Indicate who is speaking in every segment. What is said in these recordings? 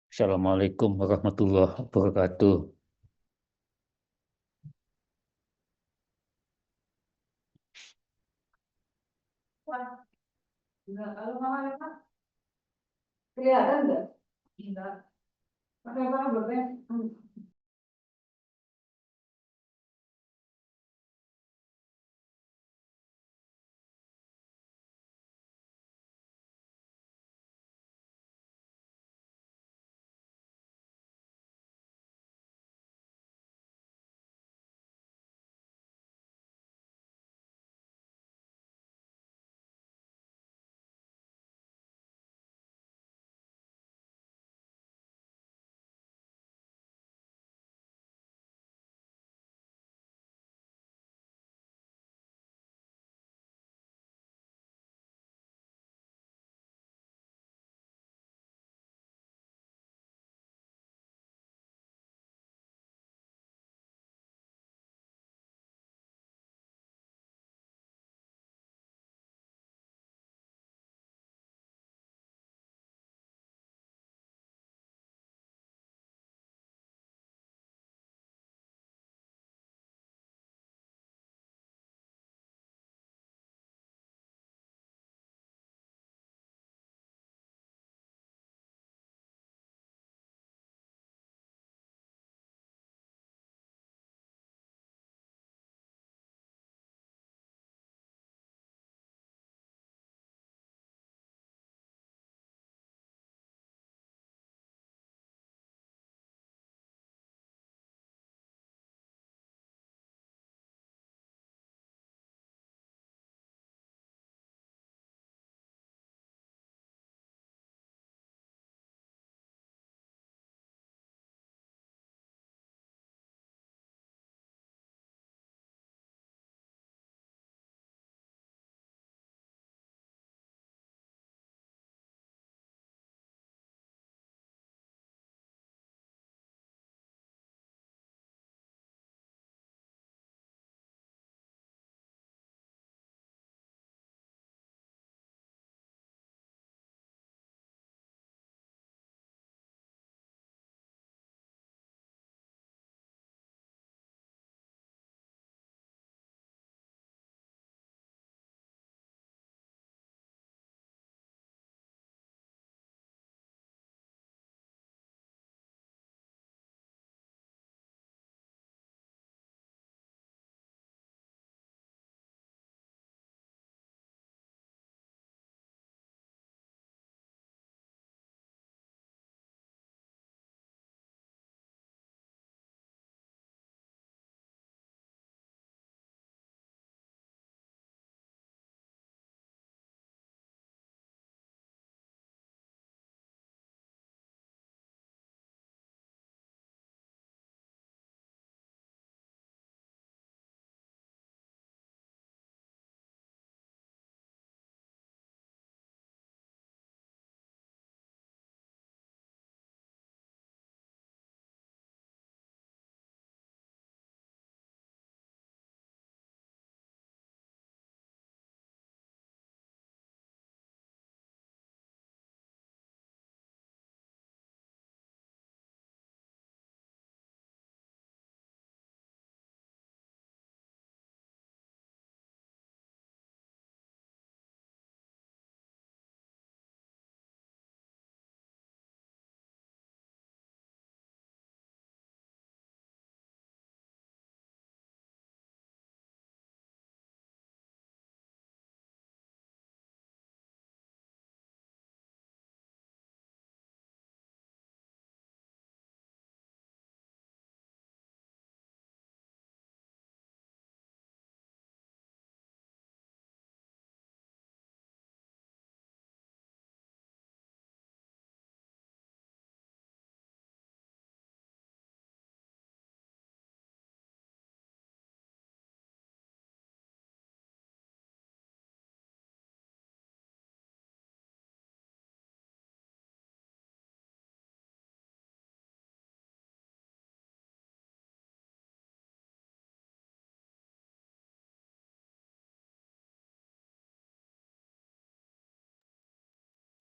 Speaker 1: Assalamualaikum warahmatullahi wabarakatuh.
Speaker 2: Enggak, kalau Mama Retno kelihatan nggak? Enggak. Pakai apa belum?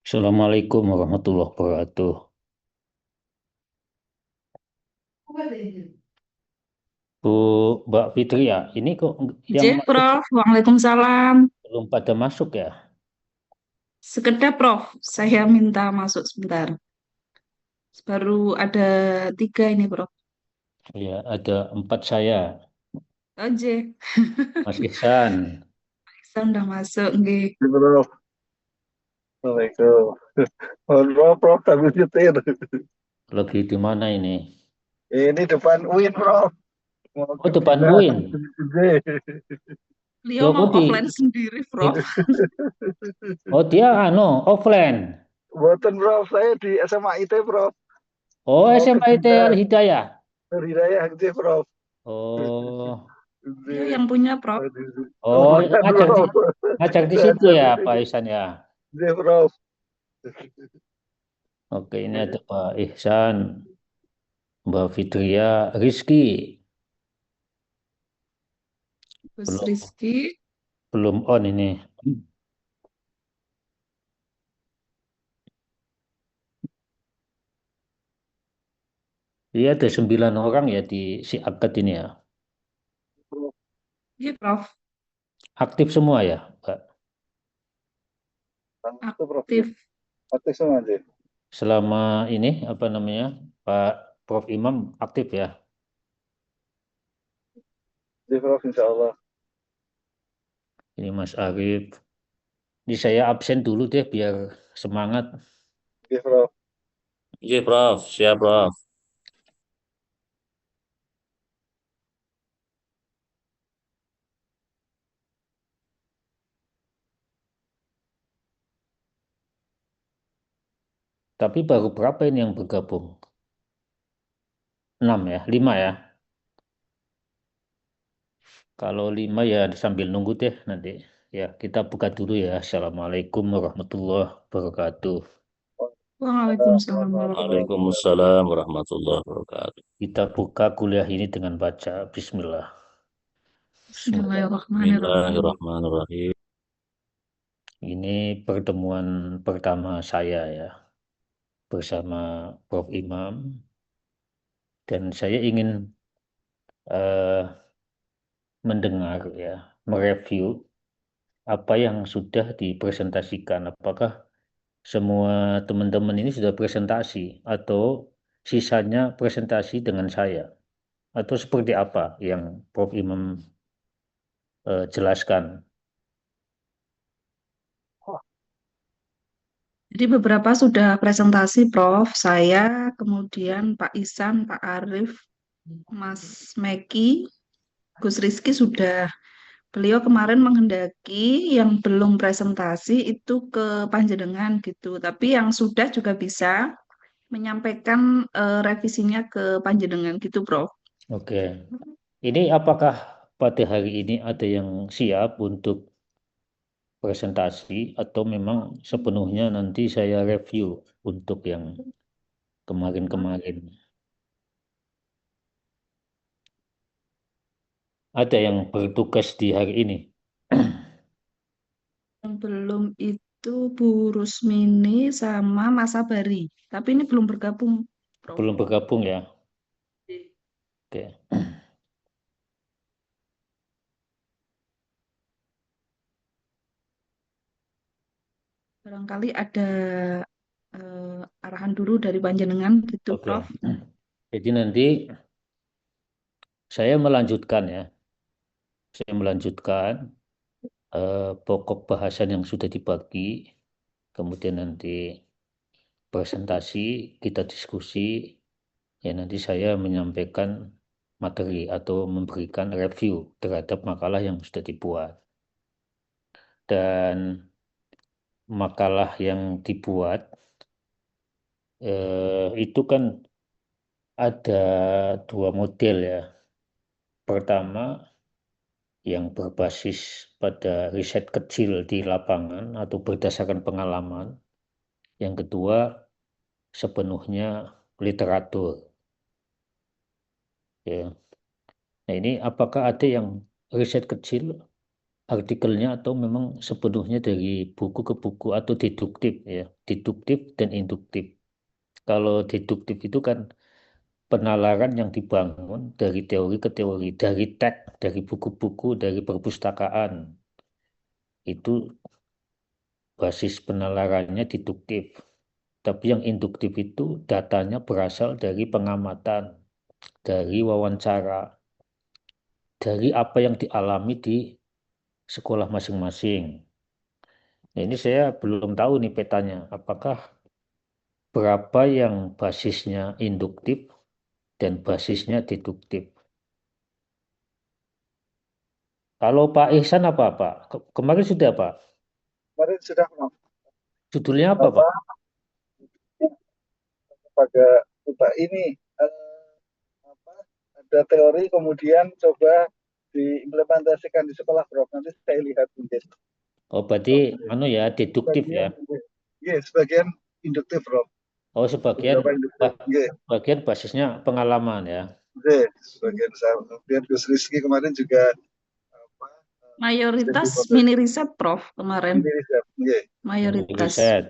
Speaker 1: Assalamualaikum warahmatullahi wabarakatuh. Bu Mbak Fitri ya, ini kok yang
Speaker 2: J,
Speaker 1: masuk
Speaker 2: Prof. Waalaikumsalam.
Speaker 1: belum pada masuk ya?
Speaker 2: Sekedar, Prof. Saya minta masuk sebentar. Baru ada 3 ini, Prof.
Speaker 1: Ya, ada 4 saya.
Speaker 2: Oh, J.
Speaker 1: Mas Ihsan,
Speaker 2: Saya udah masuk, nggih.
Speaker 3: Bro, Assalamualaikum. Mohon maaf, Prof, sambil nyetir.
Speaker 1: lagi di mana ini?
Speaker 3: Ini depan UIN, Prof. Mau
Speaker 1: Oh,
Speaker 3: ke
Speaker 1: depan
Speaker 3: Cina.
Speaker 1: UIN.
Speaker 2: Beliau
Speaker 1: Loh,
Speaker 2: mau offline sendiri, Prof.
Speaker 1: oh dia offline.
Speaker 3: Buatan, Prof. Saya di SMA IT, Prof.
Speaker 1: Oh,
Speaker 3: Mau ke
Speaker 1: SMA IT
Speaker 3: Cina.
Speaker 1: Al Hidayah.
Speaker 3: Hidayah, gitu, Prof.
Speaker 1: Oh,
Speaker 2: Beliau yang punya, Prof.
Speaker 3: Oh,
Speaker 1: oh
Speaker 3: bukan,
Speaker 1: ngajar di
Speaker 3: Prof.
Speaker 1: ngajar di situ
Speaker 3: Ngajar
Speaker 1: ya,
Speaker 3: di
Speaker 1: Pak
Speaker 3: sini.
Speaker 1: Ihsan ya.
Speaker 3: Gitu, Prof.
Speaker 1: Oke, ini ada Pak Ihsan, Mbak Fitria, Rizky.
Speaker 2: Gus
Speaker 1: Belum
Speaker 2: Rizky.
Speaker 1: belum on ini. Iya ada 9 orang ya di si akad ini ya.
Speaker 2: Iya, Prof.
Speaker 1: Aktif semua ya, Pak.
Speaker 3: Itu, Prof. Ya.
Speaker 2: Aktif.
Speaker 3: Aktif semua, aja.
Speaker 1: Selama ini apa namanya, Pak Prof Imam aktif ya.
Speaker 3: Jadi, Prof, insya Allah.
Speaker 1: Ini Mas Arif. Ini saya absen dulu deh biar semangat.
Speaker 3: Oke, Prof.
Speaker 4: Iya, Prof. Siap, Prof.
Speaker 1: Tapi baru berapa ini yang bergabung? 6 ya, 5 ya. Kalau 5 ya sambil nunggu deh nanti. Ya, kita buka dulu ya. Assalamualaikum warahmatullahi wabarakatuh.
Speaker 2: Waalaikumsalam warahmatullahi
Speaker 4: Waalaikumsalam warahmatullahi wabarakatuh.
Speaker 1: Kita buka kuliah ini dengan baca Bismillah. Bismillah.
Speaker 2: Bismillahirrahmanirrahim.
Speaker 4: Bismillahirrahmanirrahim.
Speaker 1: Ini pertemuan pertama saya ya bersama Prof Imam dan saya ingin eh, mendengar ya, mereview apa yang sudah dipresentasikan. Apakah semua teman-teman ini sudah presentasi atau sisanya presentasi dengan saya atau seperti apa yang Prof Imam jelaskan.
Speaker 2: Jadi beberapa sudah presentasi, Prof. Saya, kemudian Pak Isan, Pak Arif, Mas Meki, Gus Rizky sudah. Beliau kemarin menghendaki yang belum presentasi itu ke Panjenengan gitu. Tapi yang sudah juga bisa menyampaikan revisinya ke Panjenengan gitu, Prof.
Speaker 1: Oke, ini apakah pada hari ini ada yang siap untuk presentasi atau memang sepenuhnya nanti saya review untuk yang kemarin-kemarin. Ada yang bertugas di hari ini.
Speaker 2: Yang belum itu Bu Rusmini sama Mas Sabari. Tapi ini belum bergabung, Prof.
Speaker 1: Belum bergabung ya. Oke.
Speaker 2: Barangkali ada arahan dulu dari Panjenengan gitu,
Speaker 1: Oke.
Speaker 2: Prof.
Speaker 1: Jadi nanti saya melanjutkan ya. Saya melanjutkan pokok bahasan yang sudah dibagi. Kemudian nanti presentasi, kita diskusi. Ya nanti saya menyampaikan materi atau memberikan review terhadap makalah yang sudah dibuat. Dan makalah yang dibuat itu kan ada 2 model ya. Pertama yang berbasis pada riset kecil di lapangan atau berdasarkan pengalaman. Yang kedua sepenuhnya literatur. Ya. Nah ini apakah ada yang riset kecil artikelnya atau memang sepenuhnya dari buku ke buku atau deduktif ya, deduktif dan induktif. Kalau deduktif itu kan penalaran yang dibangun dari teori ke teori, dari teks, dari buku-buku, dari perpustakaan. Itu basis penalarannya deduktif. Tapi yang induktif itu datanya berasal dari pengamatan, dari wawancara, dari apa yang dialami di sekolah masing-masing. Nah, ini saya belum tahu nih petanya, apakah berapa yang basisnya induktif dan basisnya deduktif. Kalau Pak Ihsan apa Pak? Kemarin sudah Pak?
Speaker 3: Kemarin sudah Prof.
Speaker 1: Judulnya apa
Speaker 3: Apa
Speaker 1: Pak?
Speaker 3: pada coba ini apa ada teori kemudian coba diimplementasikan di sekolah Prof. Nanti saya lihat mungkin.
Speaker 1: Oh berarti anu ya deduktif ya?
Speaker 3: Iya, sebagian induktif Prof.
Speaker 1: Oh sebagian
Speaker 3: Beberapa induktif. Iya,
Speaker 1: bagian basisnya pengalaman ya?
Speaker 3: iya, sebagian saya. Kemudian Gus Rizky kemarin juga apa
Speaker 2: Mayoritas
Speaker 3: jadi
Speaker 2: mini riset, Prof, kemarin.
Speaker 3: ini riset. Iya.
Speaker 2: Mayoritas.
Speaker 1: Riset.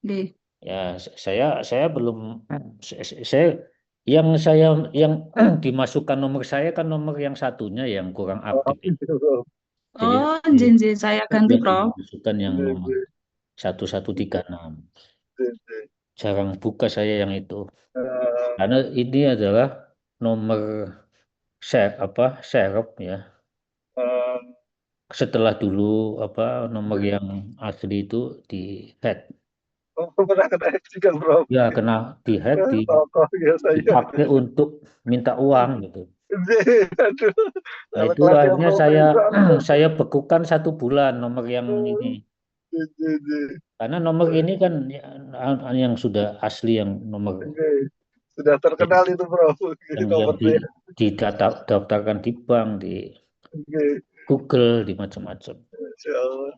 Speaker 2: Nggih.
Speaker 1: Ya saya belum saya yang dimasukkan nomor saya kan nomor yang satunya yang kurang
Speaker 3: Oh,
Speaker 1: update.
Speaker 3: gitu, Prof.
Speaker 1: Jadi
Speaker 2: Oh, njenje saya ganti, Prof.
Speaker 1: dimasukkan yang nomor 1136.
Speaker 3: Iya.
Speaker 1: Jarang buka saya yang itu.
Speaker 3: Eh,
Speaker 1: Karena ini adalah nomor serep ya.
Speaker 3: eh,
Speaker 1: Setelah dulu nomor yang asli itu di hack.
Speaker 3: oh, pernah kena hack juga Prof.
Speaker 1: Ya kena di hack
Speaker 3: Tokoh ya saya.
Speaker 1: dipakai untuk minta uang gitu.
Speaker 3: Aduh,
Speaker 1: Nah
Speaker 3: kalau
Speaker 1: itu
Speaker 3: kelasnya
Speaker 1: akhirnya
Speaker 3: profesor.
Speaker 1: saya bekukan 1 bulan nomor yang ini. Karena nomor ini kan yang sudah asli yang nomor
Speaker 3: Sudah terkenal itu Prof.
Speaker 1: yang
Speaker 3: Nomornya.
Speaker 1: didaftarkan di bank, di Google, di macam-macam.
Speaker 3: Insya Allah.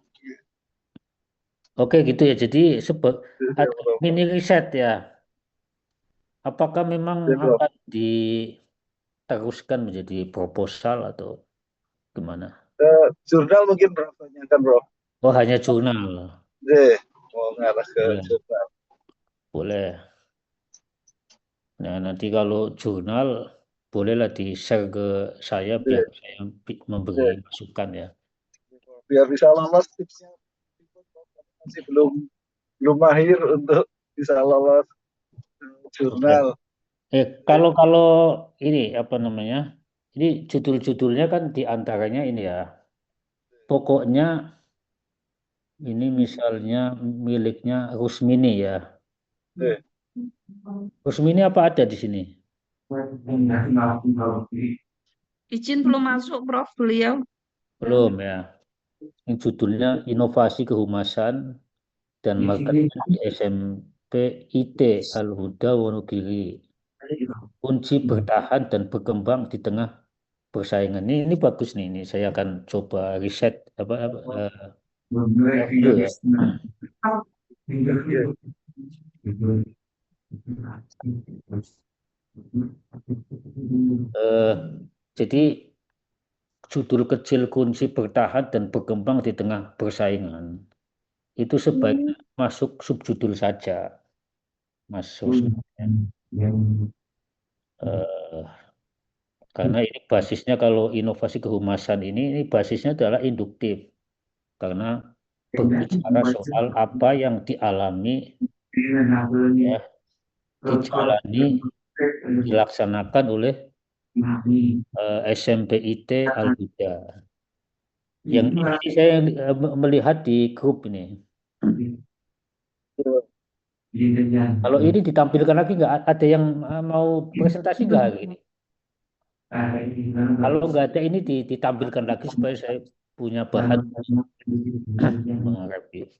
Speaker 1: Oke gitu ya. Jadi ada
Speaker 3: Prof.
Speaker 1: mini riset ya. Apakah memang
Speaker 3: Ya, Prof.
Speaker 1: akan diteruskan menjadi proposal atau gimana?
Speaker 3: Jurnal mungkin Prof. Tanyakan Prof.
Speaker 1: Oh hanya jurnal.
Speaker 3: Mau ngarah ke
Speaker 1: Boleh,
Speaker 3: jurnal.
Speaker 1: boleh. Nah nanti kalau jurnal bolehlah di-share ke saya biar saya memberi masukan ya.
Speaker 3: Biar bisa lolos tipsnya. Masih belum mahir untuk bisa lolos jurnal.
Speaker 1: Kalau ini apa namanya? Ini judul-judulnya kan diantaranya ini ya. Pokoknya ini misalnya miliknya Rusmini ya.
Speaker 3: Eh,
Speaker 1: Rusmini apa ada di sini?
Speaker 2: Izin belum masuk, Prof, beliau.
Speaker 1: Belum ya. Ini judulnya Inovasi Kehumasan dan Marketing di SMP IT Al-Huda Wonogiri. Kunci bertahan dan berkembang di tengah persaingan. Ini bagus nih. Ini saya akan coba riset dulu ya. Jadi judul kecil kunci bertahan dan berkembang di tengah persaingan itu sebaiknya masuk subjudul saja, Mas Rusman. Karena ini basisnya kalau inovasi kehumasan ini basisnya adalah induktif karena berbicara soal apa yang dialami, ya, dijalani, dilaksanakan oleh SMP IT Al-Huda. Yang ini saya melihat di grup ini. Kalau ini ditampilkan lagi nggak ada yang mau presentasi nggak hari ini? Kalau nggak ada ini ditampilkan lagi supaya saya punya bahan menghadapi.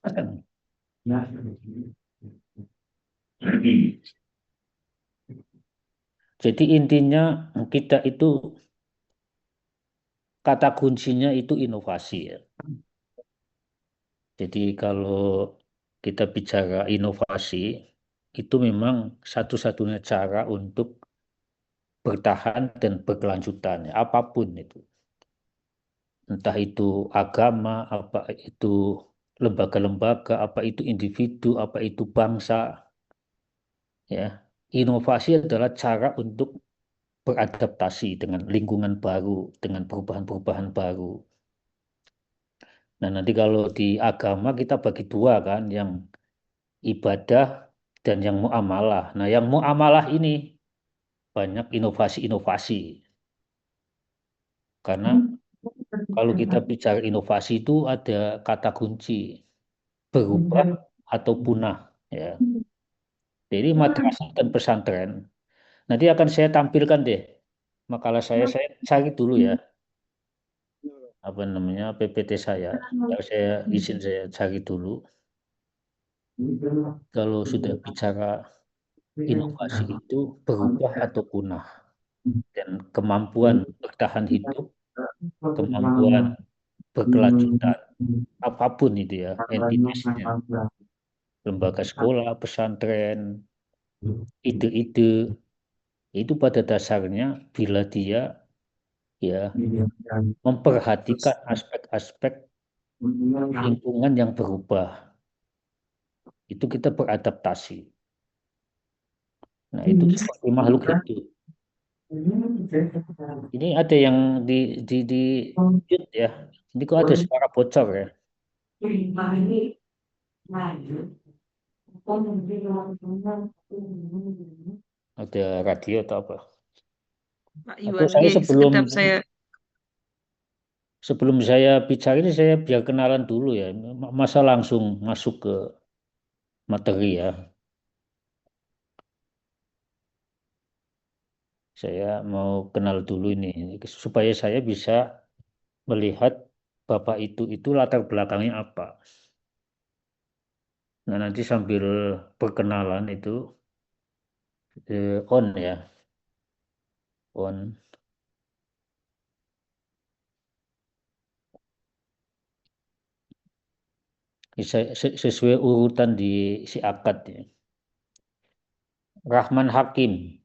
Speaker 1: Jadi intinya kita itu kata kuncinya itu inovasi ya. Jadi kalau kita bicara inovasi itu memang satu-satunya cara untuk bertahan dan berkelanjutan ya, apapun itu. Entah itu agama, apa itu lembaga-lembaga, apa itu individu, apa itu bangsa, ya. inovasi adalah cara untuk beradaptasi dengan lingkungan baru, dengan perubahan-perubahan baru. Nah, nanti kalau di agama kita bagi dua kan, yang ibadah dan yang muamalah. Nah, yang muamalah ini banyak inovasi-inovasi. Karena kalau kita bicara inovasi itu ada kata kunci, berubah atau punah. Ya. Jadi madrasah dan pesantren. Nanti akan saya tampilkan deh makalah saya cari dulu ya, apa namanya PPT saya. Saya izin saya cari dulu. Kalau sudah bicara inovasi itu berubah atau punah dan kemampuan bertahan hidup, kemampuan berkelanjutan, apapun itu ya entitasnya, lembaga sekolah, pesantren, ide-ide itu pada dasarnya bila dia ya memperhatikan aspek-aspek lingkungan yang berubah, itu kita beradaptasi. Nah, itu seperti makhluk hidup. Ini ada yang di mute ya. Ini kok ada suara bocor ya. Ada radio atau apa?
Speaker 2: Pak
Speaker 1: Atau
Speaker 2: Iwan,
Speaker 1: saya
Speaker 2: nggih, sekedap saya
Speaker 1: sebelum saya bicara ini saya biar kenalan dulu ya. Masa langsung masuk ke materi ya. Saya mau kenal dulu ini supaya saya bisa melihat Bapak itu latar belakangnya apa. Nah, nanti sambil perkenalan itu on ya. On. Sesuai urutan di si akad ya. Rahman Hakim.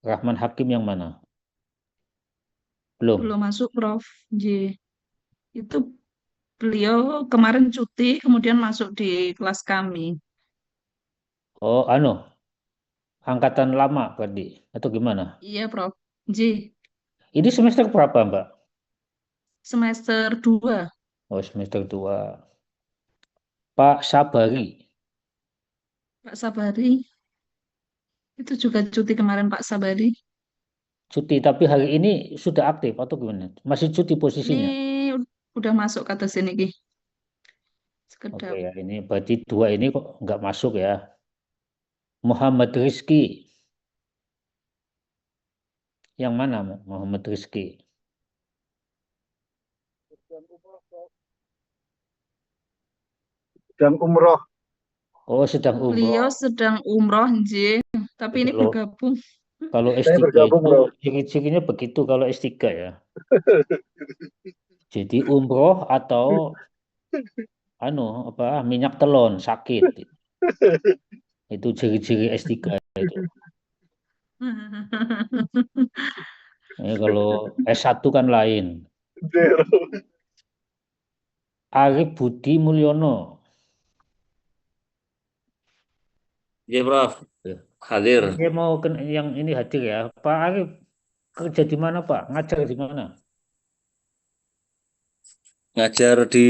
Speaker 1: Rahman Hakim yang mana? Belum.
Speaker 2: belum masuk, Prof. J. Itu beliau kemarin cuti, kemudian masuk di kelas kami.
Speaker 1: Oh, angkatan lama berarti atau gimana?
Speaker 2: Iya, Prof. J.
Speaker 1: Ini semester berapa, Mbak?
Speaker 2: Semester 2.
Speaker 1: Oh, semester 2. Pak Sabari.
Speaker 2: Pak Sabari. Itu juga cuti kemarin Pak Sabari.
Speaker 1: Cuti, tapi hari ini sudah aktif atau gimana? Masih cuti
Speaker 2: Ini
Speaker 1: posisinya?
Speaker 2: udah masuk kata sini, Ki.
Speaker 1: Oke
Speaker 2: Sekedap.
Speaker 1: ya, ini berarti 2 ini kok nggak masuk ya. Muhammad Rizki. Yang mana Muhammad Rizki?
Speaker 3: Dan umroh.
Speaker 1: Oh, sedang
Speaker 2: Beliau
Speaker 1: umroh.
Speaker 2: sedang umroh, J. Tapi ini
Speaker 1: Kalau
Speaker 2: bergabung.
Speaker 1: kalau
Speaker 3: Saya
Speaker 1: S3
Speaker 3: bergabung,
Speaker 1: itu
Speaker 3: Bro.
Speaker 1: ciri-cirinya begitu kalau S3 ya. Jadi umroh atau minyak telon sakit. Itu ciri-ciri S3 itu. Kalau S1 kan lain.
Speaker 3: Zero.
Speaker 1: Arif Budi Mulyono.
Speaker 4: Iya, Prof.
Speaker 1: Ya.
Speaker 4: Hadir.
Speaker 1: Saya mau yang ini hadir ya. Pak Arif kerja di mana, Pak? Ngajar di mana?
Speaker 4: Ngajar di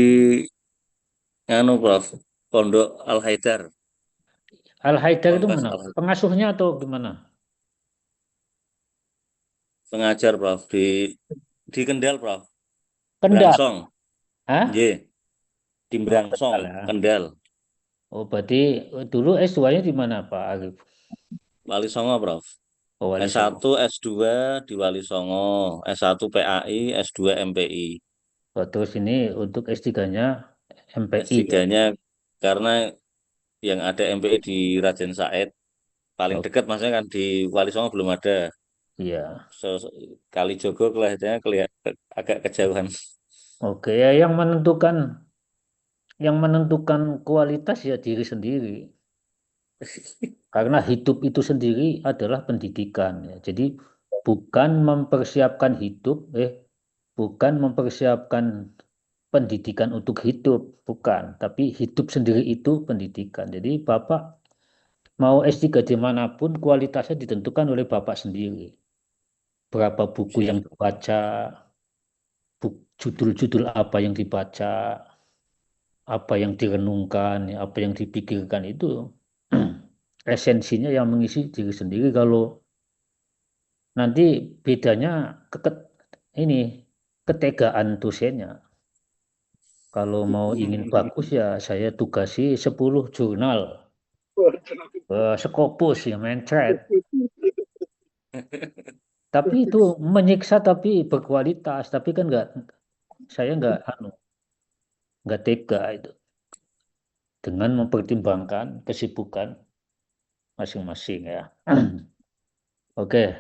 Speaker 4: Prof. Pondok Al Haidar.
Speaker 1: Al Haidar itu
Speaker 4: Ponpes
Speaker 1: mana?
Speaker 4: Al Haidar.
Speaker 1: Pengasuhnya atau gimana?
Speaker 4: Pengajar, Prof. Di Kendal, Prof.
Speaker 1: Kendal.
Speaker 4: Brangsong.
Speaker 1: Hah?
Speaker 4: Nggih, di
Speaker 1: Oh,
Speaker 4: Brangsong,
Speaker 1: Kendal ya.
Speaker 4: Kendal.
Speaker 1: Oh, berarti dulu S2-nya di mana, Pak Arif?
Speaker 4: Wali Songo, Prof.
Speaker 1: Oh, Wali Songo.
Speaker 4: S1, S2 di Wali Songo, S1 PAI, S2 MPI.
Speaker 1: Oh, terus ini untuk S3-nya MPI ya.
Speaker 4: S3-nya karena yang ada MPI di Raden Said, paling
Speaker 1: Oh,
Speaker 4: dekat maksudnya kan di Wali Songo belum ada.
Speaker 1: iya.
Speaker 4: Kalijogo kelihatannya agak kejauhan.
Speaker 1: Oke, ya yang menentukan kualitas ya diri sendiri. Karena hidup itu sendiri adalah pendidikan ya. Jadi bukan mempersiapkan hidup, bukan mempersiapkan pendidikan untuk hidup, bukan. Tapi hidup sendiri itu pendidikan. Jadi Bapak mau S3 dimanapun kualitasnya ditentukan oleh Bapak sendiri. Berapa buku yang dibaca, judul-judul apa yang dibaca, apa yang direnungkan, apa yang dipikirkan itu esensinya yang mengisi diri sendiri. Kalau nanti bedanya ini ketegaan dosennya. Kalau mau ingin bagus ya saya tugasi 10 jurnal. Sekopus ya mencret. Tapi itu menyiksa tapi berkualitas. Tapi kan saya nggak tega itu dengan mempertimbangkan kesibukan masing-masing ya. Oke,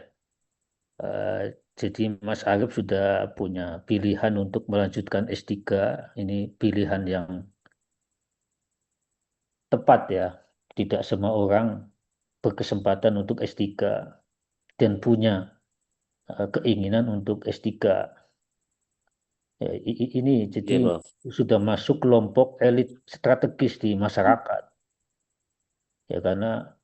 Speaker 1: jadi Mas Arif sudah punya pilihan untuk melanjutkan S3. Ini pilihan yang tepat ya. Tidak semua orang berkesempatan untuk S3 dan punya keinginan untuk S3. Ya, ini jadi
Speaker 4: Iya, Prof.
Speaker 1: sudah masuk kelompok elit strategis di masyarakat. Ya karena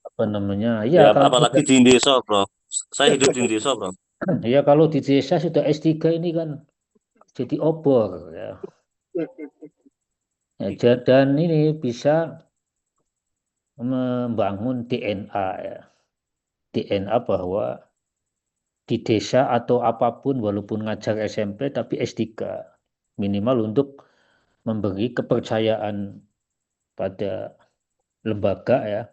Speaker 1: apa namanya? Ya
Speaker 4: Ya,
Speaker 1: kalau
Speaker 4: apalagi di desa, Prof. Saya hidup di desa, Prof.
Speaker 1: ya kalau di desa sudah S3 ini kan jadi obor ya. Ya, dan ini bisa membangun DNA ya. DNA bahwa di desa atau apapun walaupun ngajar SMP tapi S3 minimal untuk memberi kepercayaan pada lembaga ya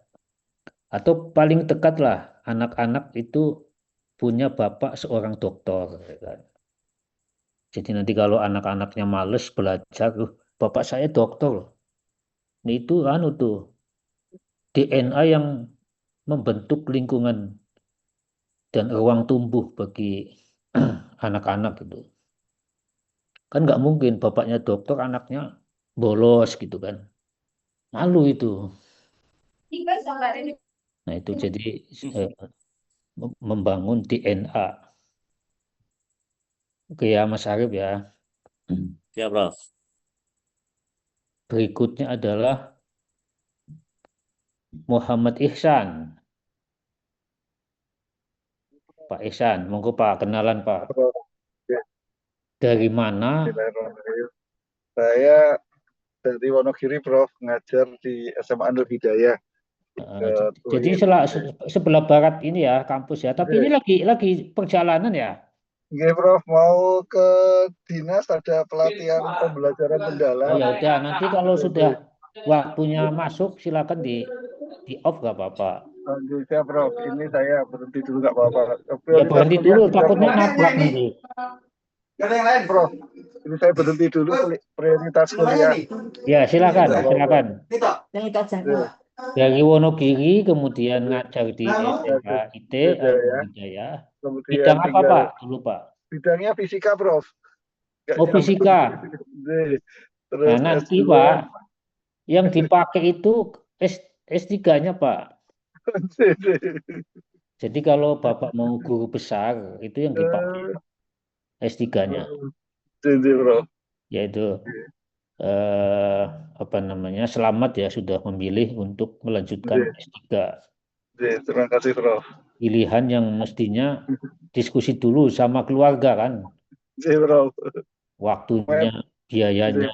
Speaker 1: atau paling dekat lah anak-anak itu punya bapak seorang dokter ya kan. Jadi nanti kalau anak-anaknya males belajar, bapak saya dokter loh. Nah, itu tuh DNA yang membentuk lingkungan dan ruang tumbuh bagi anak-anak itu. Kan nggak mungkin bapaknya dokter, anaknya bolos gitu kan. Malu itu. Nah itu jadi eh, membangun DNA. Oke ya Mas Arif ya.
Speaker 4: Ya, Prof.
Speaker 1: Berikutnya adalah Muhammad Ihsan. Pak Ihsan, monggo Pak, kenalan Pak.
Speaker 3: Ya,
Speaker 1: Dari mana?
Speaker 3: Bismillahirrahmanirrahim. Saya dari Wonogiri, Prof, ngajar di SMA Nur Hidayah ke
Speaker 1: Jadi
Speaker 3: UIN.
Speaker 1: sebelah barat ini ya kampus ya. Tapi ini lagi perjalanan ya.
Speaker 3: Oke, Prof, mau ke dinas ada pelatihan pembelajaran
Speaker 1: Oh
Speaker 3: mendalam.
Speaker 1: ya udah, nanti kalau sudah waktunya masuk silakan di off gak apa-apa.
Speaker 3: Oke, siap, Prof. Ini saya berhenti dulu nggak apa-apa.
Speaker 1: Ya
Speaker 3: Prioritas
Speaker 1: berhenti
Speaker 3: kuliah
Speaker 1: dulu,
Speaker 3: juga,
Speaker 1: takutnya
Speaker 3: Prof.
Speaker 1: nabrak nanti.
Speaker 3: Ada yang lain, Prof. Ini saya berhenti dulu prioritas kuliah.
Speaker 1: Ya silakan,
Speaker 3: Nggak apa-apa.
Speaker 1: silakan.
Speaker 3: Oke,
Speaker 1: Dari Wonogiri kemudian ngajar di SMA IT
Speaker 3: Hidayah.
Speaker 1: Hidayah.
Speaker 3: Kemudian
Speaker 1: Bidang apa
Speaker 3: tinggal
Speaker 1: Pak? Dulu Pak.
Speaker 3: bidangnya fisika, Prof. Nggak
Speaker 1: Oh
Speaker 3: nyambung.
Speaker 1: fisika.
Speaker 3: Oke.
Speaker 1: Nah
Speaker 3: Terus
Speaker 1: nanti
Speaker 3: S2.
Speaker 1: Pak, yang dipakai itu S3-nya Pak. Jadi kalau Bapak mau guru besar, itu yang dipakai S3-nya,
Speaker 3: Jadi, Prof.
Speaker 1: yaitu eh, apa namanya, selamat ya sudah memilih untuk melanjutkan S3.
Speaker 3: Terima kasih, Prof.
Speaker 1: Pilihan yang mestinya diskusi dulu sama keluarga kan,
Speaker 3: Jadi, Prof.
Speaker 1: waktunya, biayanya.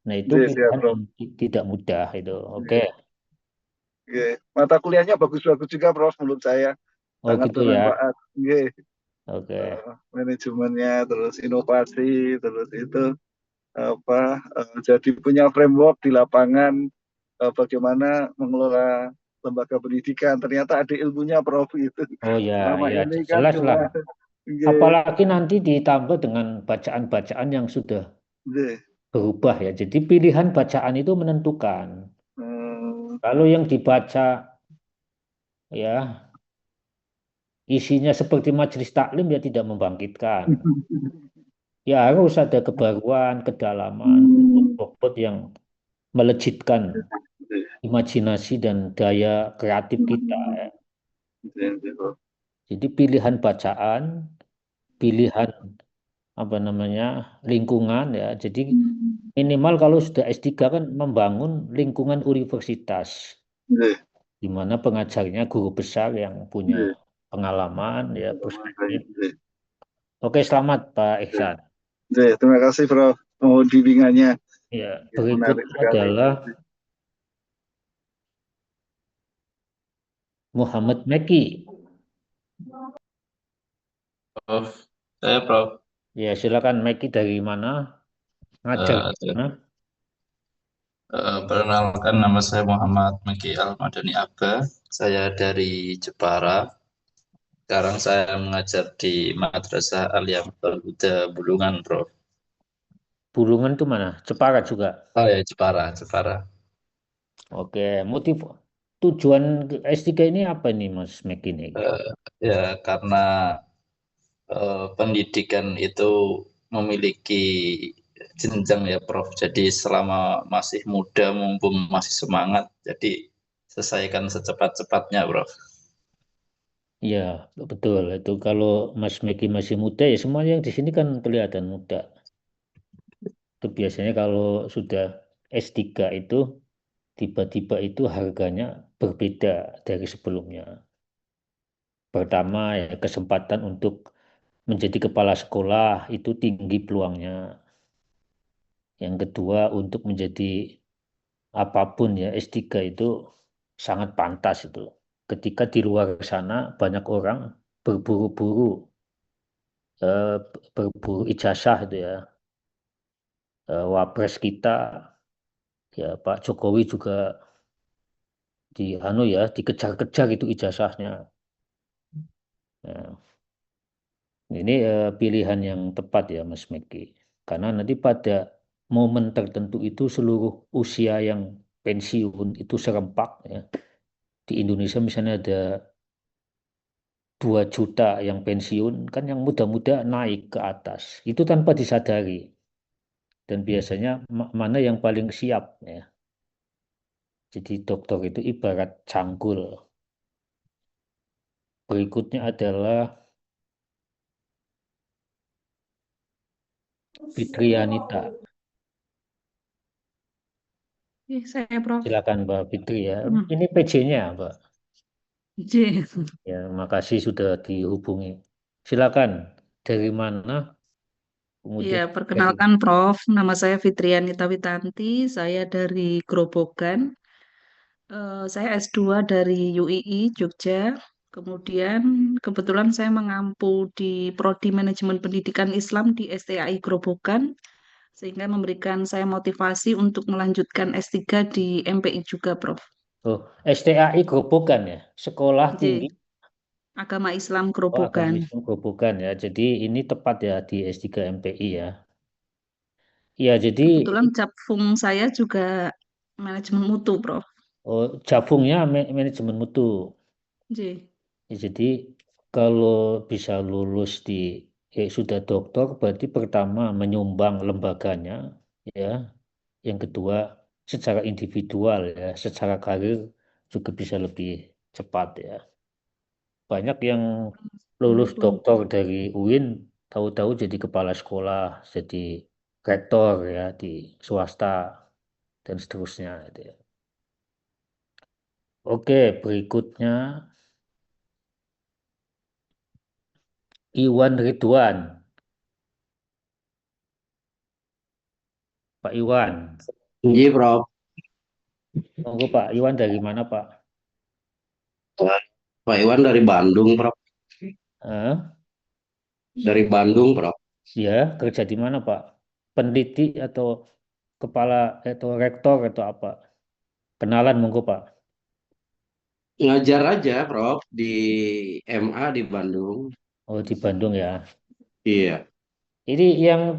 Speaker 1: Nah itu
Speaker 3: Siap,
Speaker 1: pilihan
Speaker 3: Prof.
Speaker 1: yang tidak mudah itu. Oke.
Speaker 3: Oke. Mata kuliahnya bagus-bagus juga, Prof, menurut saya.
Speaker 1: Oh
Speaker 3: Sangat
Speaker 1: gitu ya.
Speaker 3: bermanfaat. Oke.
Speaker 1: Oke.
Speaker 3: Manajemennya, terus inovasi, terus itu jadi punya framework di lapangan bagaimana mengelola lembaga pendidikan. Ternyata ada ilmunya, Prof, itu.
Speaker 1: Oh ya,
Speaker 3: Selama
Speaker 1: ya
Speaker 3: ini kan
Speaker 1: jelas lah.
Speaker 3: cuma
Speaker 1: Apalagi nanti ditambah dengan bacaan-bacaan yang sudah berubah ya. Jadi pilihan bacaan itu menentukan. Kalau yang dibaca ya isinya seperti majelis taklim ya tidak membangkitkan. Ya harus ada kebaruan, kedalaman, bobot yang melejitkan imajinasi dan daya kreatif kita. Ya. Jadi pilihan bacaan, pilihan apa namanya lingkungan ya. Jadi minimal kalau sudah S3 kan membangun lingkungan universitas. di mana pengajarnya guru besar yang punya
Speaker 3: Nggih.
Speaker 1: pengalaman, ya perspektif.
Speaker 3: Nggih.
Speaker 1: Oke, selamat Pak Ihsan.
Speaker 3: Nggih, terima kasih Prof. Mohon bimbingannya.
Speaker 1: Ya,
Speaker 3: Ya, menarik
Speaker 1: berikutnya
Speaker 3: sekali.
Speaker 1: adalah Muhammad Meki.
Speaker 5: Prof. Saya Prof.
Speaker 1: Ya, silakan Meki, dari mana? Ngajar
Speaker 5: Eh,
Speaker 1: di mana?
Speaker 5: Perkenalkan nama saya Muhammad Meki Al-Madani Aga. Saya dari Jepara. Sekarang saya mengajar di Madrasah Aliyah Huda Bulungan, Prof.
Speaker 1: Bulungan itu mana? Jepara juga.
Speaker 5: Oh ya, Jepara, Jepara.
Speaker 1: Oke, tujuan S3 ini apa nih Mas Meki ini?
Speaker 5: Eh, Ya, karena pendidikan itu memiliki jenjang ya, Prof. Jadi selama masih muda, mumpung masih semangat, jadi selesaikan secepat-cepatnya, Prof.
Speaker 1: Ya, betul. Itu kalau Mas Meki masih muda, ya semuanya yang di sini kan kelihatan muda. Itu biasanya kalau sudah S3 itu tiba-tiba itu harganya berbeda dari sebelumnya. Pertama, ya, kesempatan untuk menjadi kepala sekolah itu tinggi peluangnya. Yang kedua, untuk menjadi apapun ya, S3 itu sangat pantas itu. Ketika di luar sana banyak orang berburu-buru berburu ijazah itu ya. Wapres kita ya Pak Jokowi juga dikejar-kejar itu ijazahnya. Nah, ini pilihan yang tepat ya Mas Meki. Karena nanti pada momen tertentu itu seluruh usia yang pensiun itu serempak ya. Di Indonesia misalnya ada 2 juta yang pensiun, kan yang muda-muda naik ke atas. Itu tanpa disadari. Dan biasanya mana yang paling siap ya. Jadi dokter itu ibarat cangkul. Berikutnya adalah Fitrianita.
Speaker 2: Saya Prof.
Speaker 1: Silakan Mbak Fitri ya.
Speaker 2: Hmm.
Speaker 1: Ini PJ-nya Mbak.
Speaker 2: J.
Speaker 1: Ya, makasih sudah dihubungi. Silakan. Dari mana?
Speaker 2: Ya,
Speaker 1: Kemudian
Speaker 2: perkenalkan Prof. Nama saya Fitrianita Witanti. Saya dari Grobogan. Saya S2 dari UII Jogja. Kemudian kebetulan saya mengampu di Prodi Manajemen Pendidikan Islam di STAI Grobogan, sehingga memberikan saya motivasi untuk melanjutkan S3 di MPI juga, Prof.
Speaker 1: Oh, STAI Grobogan ya. Sekolah Tinggi
Speaker 2: J. Agama Islam
Speaker 1: Agama
Speaker 2: Grobogan.
Speaker 1: Islam Grobogan ya. Jadi ini tepat ya di S3 MPI ya. Iya, jadi
Speaker 2: Kebetulan Japfung saya juga manajemen mutu, Prof.
Speaker 1: Jabungnya manajemen mutu.
Speaker 2: J.
Speaker 1: Ya, jadi kalau bisa lulus sudah doktor, berarti pertama menyumbang lembaganya, ya. Yang kedua secara individual ya, secara karir juga bisa lebih cepat ya. Banyak yang lulus
Speaker 2: Betul.
Speaker 1: doktor dari UIN, tahu-tahu jadi kepala sekolah, jadi rektor ya di swasta dan seterusnya gitu ya. Oke, berikutnya Iwan Ridwan. Pak Iwan.
Speaker 6: Iya, Prof.
Speaker 1: Monggo Pak Iwan, dari mana Pak?
Speaker 6: Pak Iwan dari Bandung, Prof.
Speaker 1: Eh,
Speaker 6: Dari Bandung, Prof.
Speaker 1: ya, kerja di mana Pak? Peneliti atau kepala atau rektor atau apa? Kenalan monggo Pak.
Speaker 6: Ngajar aja, Prof, di MA di Bandung.
Speaker 1: Oh, di Bandung ya.
Speaker 6: Iya,
Speaker 1: Ini yang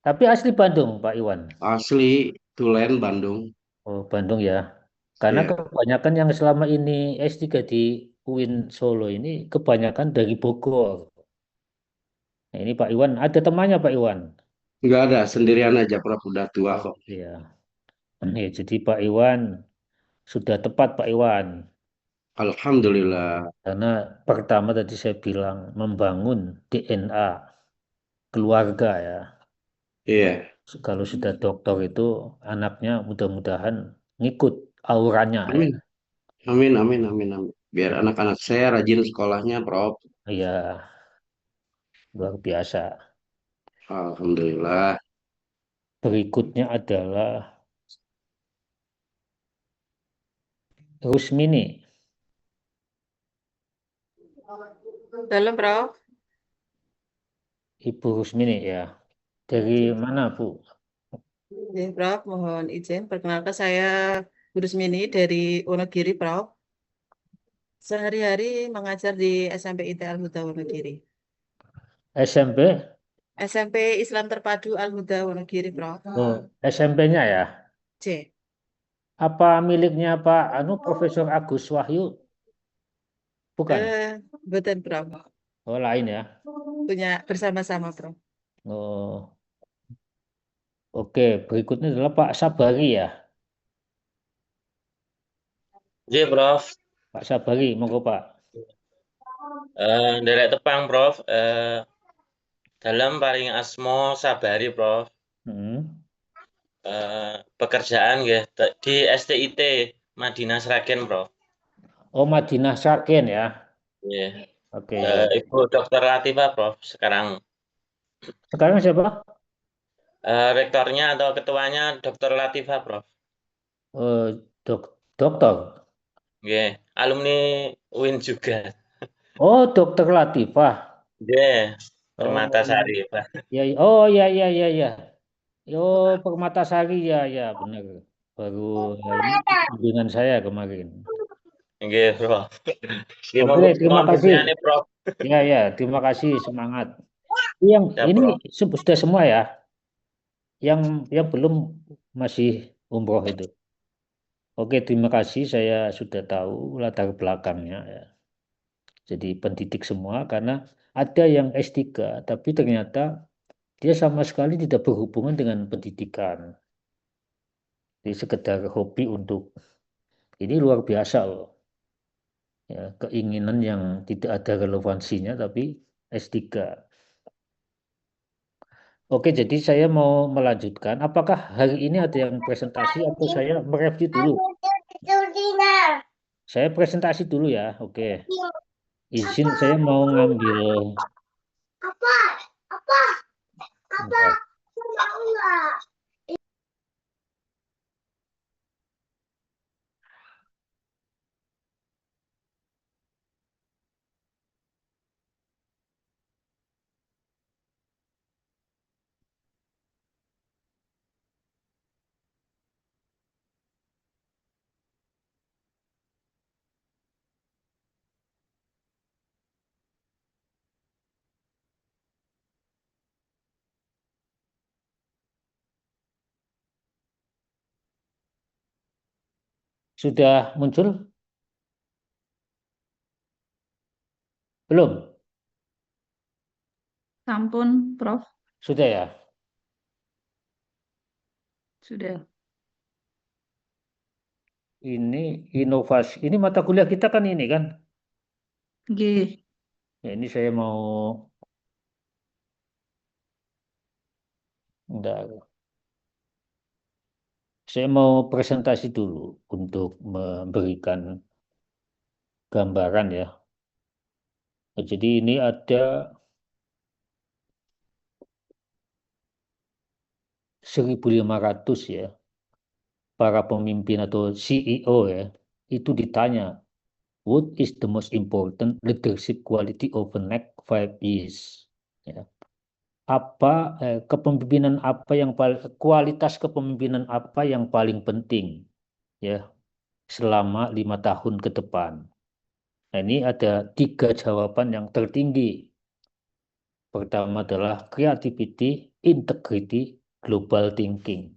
Speaker 1: tapi asli Bandung Pak Iwan.
Speaker 6: asli Tulen, Bandung.
Speaker 1: Oh, Bandung ya. Karena
Speaker 6: Iya.
Speaker 1: kebanyakan yang selama ini S3 di UIN Solo ini kebanyakan dari Bogor. Nah, ini Pak Iwan, ada temannya Pak Iwan.
Speaker 6: Nggak ada, sendirian aja, Prof. Udah tua
Speaker 1: Oh,
Speaker 6: kok.
Speaker 1: iya. Nih, jadi Pak Iwan sudah tepat Pak Iwan.
Speaker 6: Alhamdulillah.
Speaker 1: Karena pertama tadi saya bilang membangun DNA keluarga ya.
Speaker 6: Iya.
Speaker 1: Kalau sudah dokter itu anaknya mudah-mudahan ngikut auranya ya.
Speaker 6: Amin. Amin, amin, amin, amin. Biar anak-anak saya rajin sekolahnya, Prof.
Speaker 1: Ya, luar biasa.
Speaker 6: Alhamdulillah.
Speaker 1: Berikutnya adalah Rusmini.
Speaker 7: Dalam, Prof.
Speaker 1: Ibu Rusmini ya. Dari mana, Bu?
Speaker 7: Ini, Prof, mohon izin. Perkenalkan saya Bu Rusmini dari Wonogiri, Prof. Sehari-hari mengajar di SMP IT Al-Huda Wonogiri.
Speaker 1: SMP?
Speaker 7: SMP Islam Terpadu Al-Huda Wonogiri, Prof.
Speaker 1: Oh, SMP-nya ya.
Speaker 7: C.
Speaker 1: Apa miliknya Pak Profesor Agus Wahyu? Bukan.
Speaker 7: Betul, Prof.
Speaker 1: Oh, lain ya.
Speaker 7: Punya bersama-sama, Prof.
Speaker 1: Oh, oke. Berikutnya adalah Pak Sabari ya.
Speaker 4: Iya, Prof.
Speaker 1: Pak Sabari, monggo Pak.
Speaker 4: Nderek tepang, Prof. Dalam paring asmo Sabari, Prof.
Speaker 1: Hmm.
Speaker 4: Pekerjaan ya di STIT Madinah Sragen, Prof.
Speaker 1: Oh, Madinah Sragen ya.
Speaker 4: Iya.
Speaker 1: Oke ya.
Speaker 4: Ibu Dokter Latifah, Prof. Sekarang
Speaker 1: Sekarang siapa?
Speaker 4: rektornya atau ketuanya Dokter Latifah, Prof.
Speaker 1: Dokter.
Speaker 4: Iya. Alumni UIN juga.
Speaker 1: Oh, Dokter Latifah.
Speaker 4: Iya.
Speaker 1: Oh,
Speaker 4: Permatasari, Pak.
Speaker 1: ya, oh ya ya ya ya. Oh, Permatasari ya ya benar. Baru ini dengan saya kemarin.
Speaker 4: Iya, Prof. Iya,
Speaker 1: Oke, terima
Speaker 4: mohon
Speaker 1: kasih.
Speaker 4: berkenan, Prof.
Speaker 1: Ya ya, terima kasih semangat. Yang
Speaker 4: Ya,
Speaker 1: ini
Speaker 4: Prof.
Speaker 1: sudah semua ya. Yang belum masih umroh itu. Oke, terima kasih. Saya sudah tahu latar belakangnya ya. Jadi pendidik semua karena ada yang S3, tapi ternyata dia sama sekali tidak berhubungan dengan pendidikan. Jadi sekedar hobi untuk ini luar biasa loh. Ya, keinginan yang tidak ada relevansinya tapi S3. Oke, jadi saya mau melanjutkan. Apakah hari ini ada yang presentasi atau saya mereview dulu? Saya presentasi dulu ya. Oke. Izin saya mau ngambil. Bentar. Sudah muncul? Belum?
Speaker 2: Sampun, Prof.
Speaker 1: Sudah ya?
Speaker 2: Sudah.
Speaker 1: Ini inovasi. Ini mata kuliah kita kan ini kan?
Speaker 2: G.
Speaker 1: Ya, ini saya mau. Enggak. Saya mau presentasi dulu untuk memberikan gambaran ya. Jadi ini ada 1.500 ya para pemimpin atau CEO ya. Itu ditanya, what is the most important leadership quality of the next 5 years? Ya. Kepemimpinan apa yang kualitas kepemimpinan apa yang paling penting ya selama 5 tahun ke depan. Nah, ini ada 3 jawaban yang tertinggi. Pertama adalah creativity, integrity, global thinking.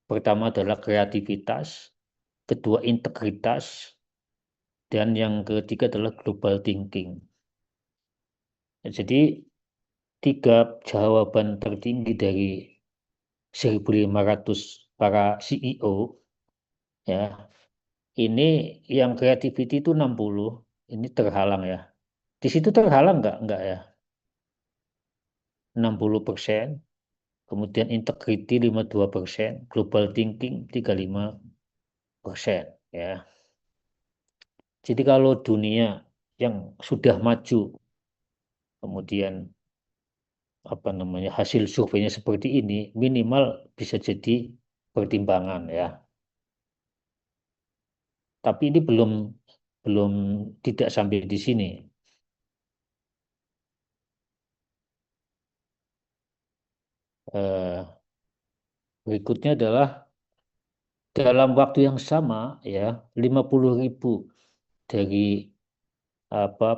Speaker 1: Pertama adalah kreativitas, kedua integritas, dan yang ketiga adalah global thinking. Jadi 3 jawaban tertinggi dari 1.500 para CEO ya. Ini yang creativity itu 60, ini terhalang ya. Di situ terhalang enggak ya? 60%, kemudian integrity 52%, global thinking 35% ya. Jadi kalau dunia yang sudah maju, kemudian apa namanya hasil surveinya seperti ini, minimal bisa jadi pertimbangan ya. Tapi ini belum belum tidak sampai di sini. Berikutnya adalah dalam waktu yang sama ya 50.000 dari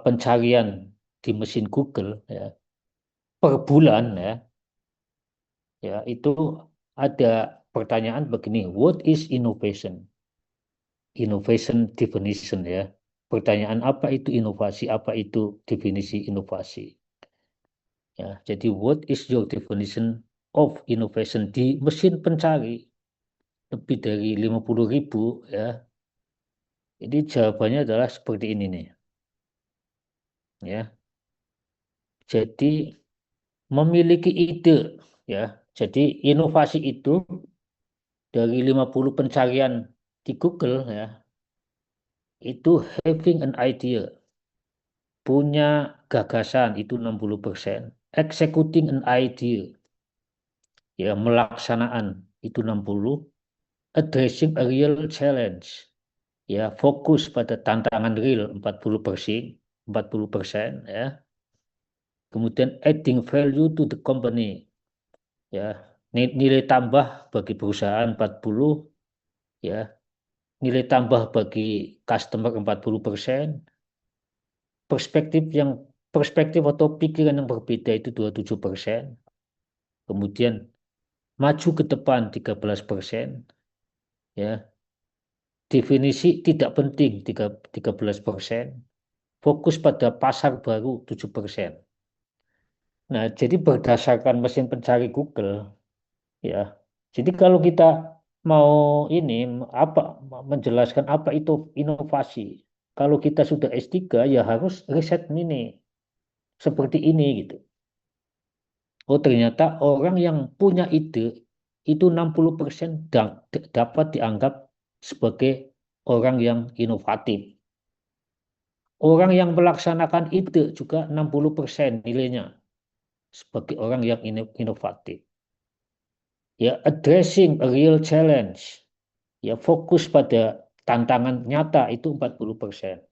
Speaker 1: pencarian di mesin Google ya per bulan ya itu ada pertanyaan begini, what is innovation? Innovation definition ya. Pertanyaan apa itu inovasi? Apa itu definisi inovasi? Ya, jadi what is your definition of innovation di mesin pencari lebih dari 50.000 ya. Jadi jawabannya adalah seperti ini nih. Ya. Jadi memiliki ide ya. Jadi inovasi itu dari 50 pencarian di Google ya. Itu having an idea, punya gagasan itu 60%, executing an idea ya melaksanaan itu 60%, addressing a real challenge ya fokus pada tantangan real 40% ya. Kemudian adding value to the company ya nilai tambah bagi perusahaan 40 ya, nilai tambah bagi customer 40%, perspektif atau pikiran yang berbeda itu 27%, kemudian maju ke depan 13%, ya, definisi tidak penting 13%, fokus pada pasar baru 7%. Nah, jadi berdasarkan mesin pencari Google, ya, jadi kalau kita mau ini apa menjelaskan apa itu inovasi, kalau kita sudah S3 ya harus riset ini seperti ini gitu. Oh ternyata orang yang punya ide itu 60% dapat dianggap sebagai orang yang inovatif. Orang yang melaksanakan ide juga 60% nilainya sebagai orang yang inovatif. Ya, addressing a real challenge. Ya, fokus pada tantangan nyata itu 40%.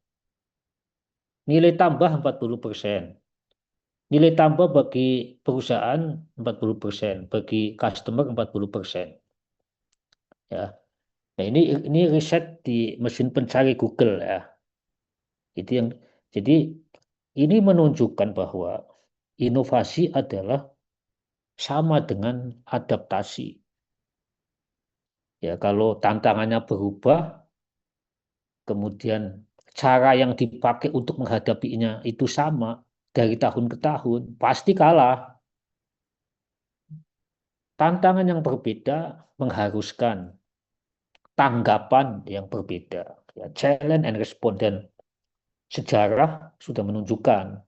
Speaker 1: Nilai tambah 40%. Nilai tambah bagi perusahaan 40%, bagi customer 40%. Ya. Nah, ini riset di mesin pencari Google ya. Itu yang jadi ini menunjukkan bahwa inovasi adalah sama dengan adaptasi. Ya, kalau tantangannya berubah, kemudian cara yang dipakai untuk menghadapinya itu sama dari tahun ke tahun, pasti kalah. Tantangan yang berbeda mengharuskan tanggapan yang berbeda. Ya, challenge and response, dan sejarah sudah menunjukkan.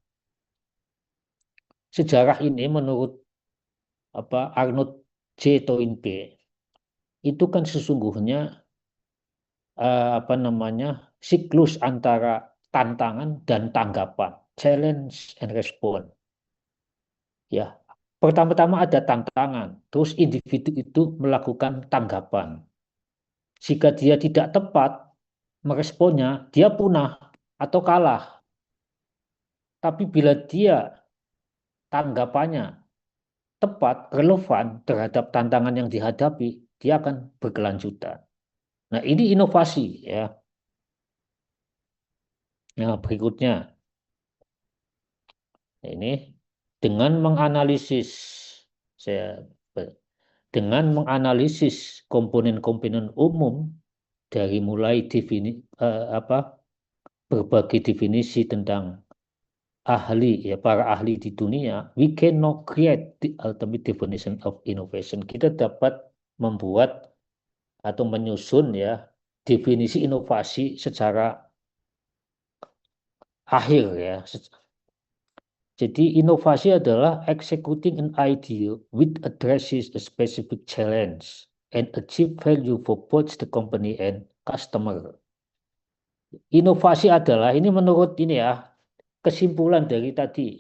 Speaker 1: Sejarah ini menurut Arnold J. Toynbee itu kan sesungguhnya siklus antara tantangan dan tanggapan, challenge and response. Ya, pertama-tama ada tantangan, terus individu itu melakukan tanggapan. Jika dia tidak tepat meresponnya, dia punah atau kalah. Tapi bila dia tanggapannya tepat, relevan terhadap tantangan yang dihadapi, dia akan berkelanjutan. Nah, ini inovasi ya. Nah, berikutnya ini dengan menganalisis komponen-komponen umum dari mulai berbagai definisi tentang para ahli di dunia, we cannot create the ultimate definition of innovation. Kita dapat membuat atau menyusun ya definisi inovasi secara akhir ya. Jadi inovasi adalah executing an idea which addresses a specific challenge and achieve value for both the company and customer. Inovasi adalah ini menurut ini ya kesimpulan dari tadi,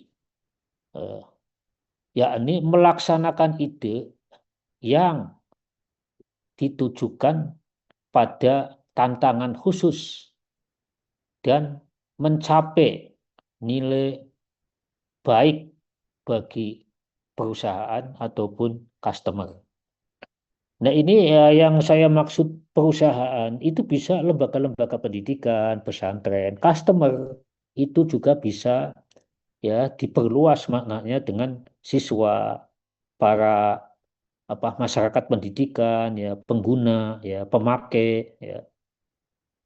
Speaker 1: yakni melaksanakan ide yang ditujukan pada tantangan khusus dan mencapai nilai baik bagi perusahaan ataupun customer. Nah, ini ya yang saya maksud perusahaan itu bisa lembaga-lembaga pendidikan, pesantren, customer itu juga bisa ya diperluas maknanya dengan siswa, para masyarakat pendidikan, ya pengguna, ya pemakai, ya.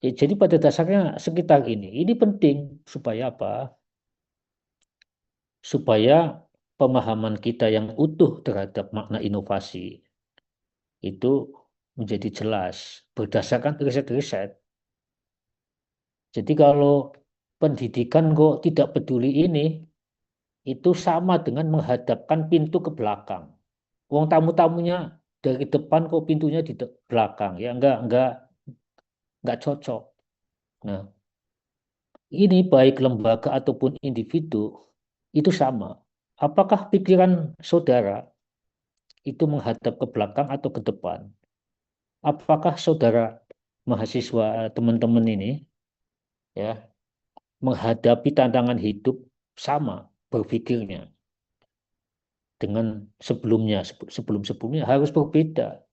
Speaker 1: Jadi pada dasarnya sekitar ini. Ini penting supaya apa? Supaya pemahaman kita yang utuh terhadap makna inovasi itu menjadi jelas berdasarkan riset-riset. Jadi kalau pendidikan kok tidak peduli ini, itu sama dengan menghadapkan pintu ke belakang. Uang tamu-tamunya dari depan kok pintunya di belakang, ya enggak cocok. Nah, ini baik lembaga ataupun individu itu sama. Apakah pikiran saudara itu menghadap ke belakang atau ke depan? Apakah saudara mahasiswa teman-teman ini ya menghadapi tantangan hidup sama berpikirnya dengan sebelum-sebelumnya harus berbeda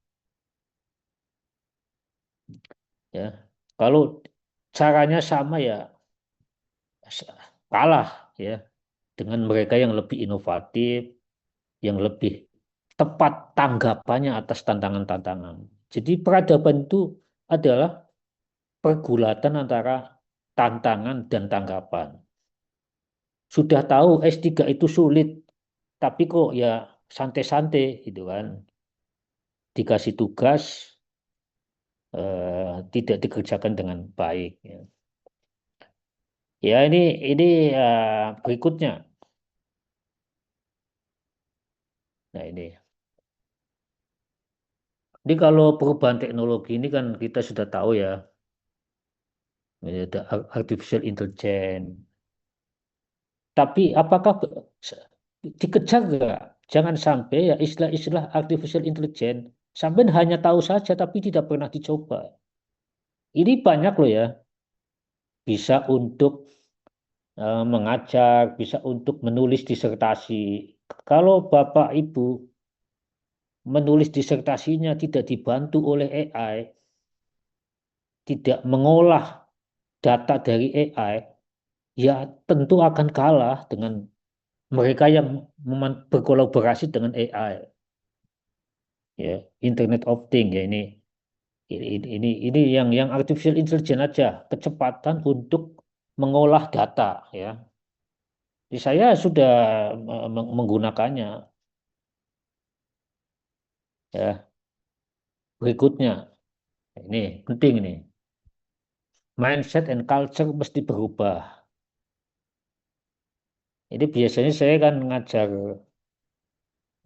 Speaker 1: ya. Kalau caranya sama ya kalah ya dengan mereka yang lebih inovatif, yang lebih tepat tanggapannya atas tantangan-tantangan. Jadi peradaban itu adalah pergulatan antara tantangan dan tanggapan. Sudah tahu S3 itu sulit, tapi kok ya santai-santai gitu kan. Dikasih tugas tidak dikerjakan dengan baik. Ya, ya ini berikutnya. Nah ini. Jadi kalau perubahan teknologi ini kan kita sudah tahu ya, ada artificial intelligence. Tapi apakah dikejar nggak? Jangan sampai ya istilah-istilah artificial intelligence sampai hanya tahu saja tapi tidak pernah dicoba. Ini banyak loh ya, bisa untuk mengajar, bisa untuk menulis disertasi. Kalau Bapak Ibu menulis disertasinya tidak dibantu oleh AI, tidak mengolah data dari AI, ya tentu akan kalah dengan mereka yang berkolaborasi dengan AI. Ya, Internet of Things ya ini yang artificial intelligence aja, kecepatan untuk mengolah data ya. Jadi saya sudah menggunakannya ya. Berikutnya ini penting nih. Mindset and culture mesti berubah. Ini biasanya saya kan ngajar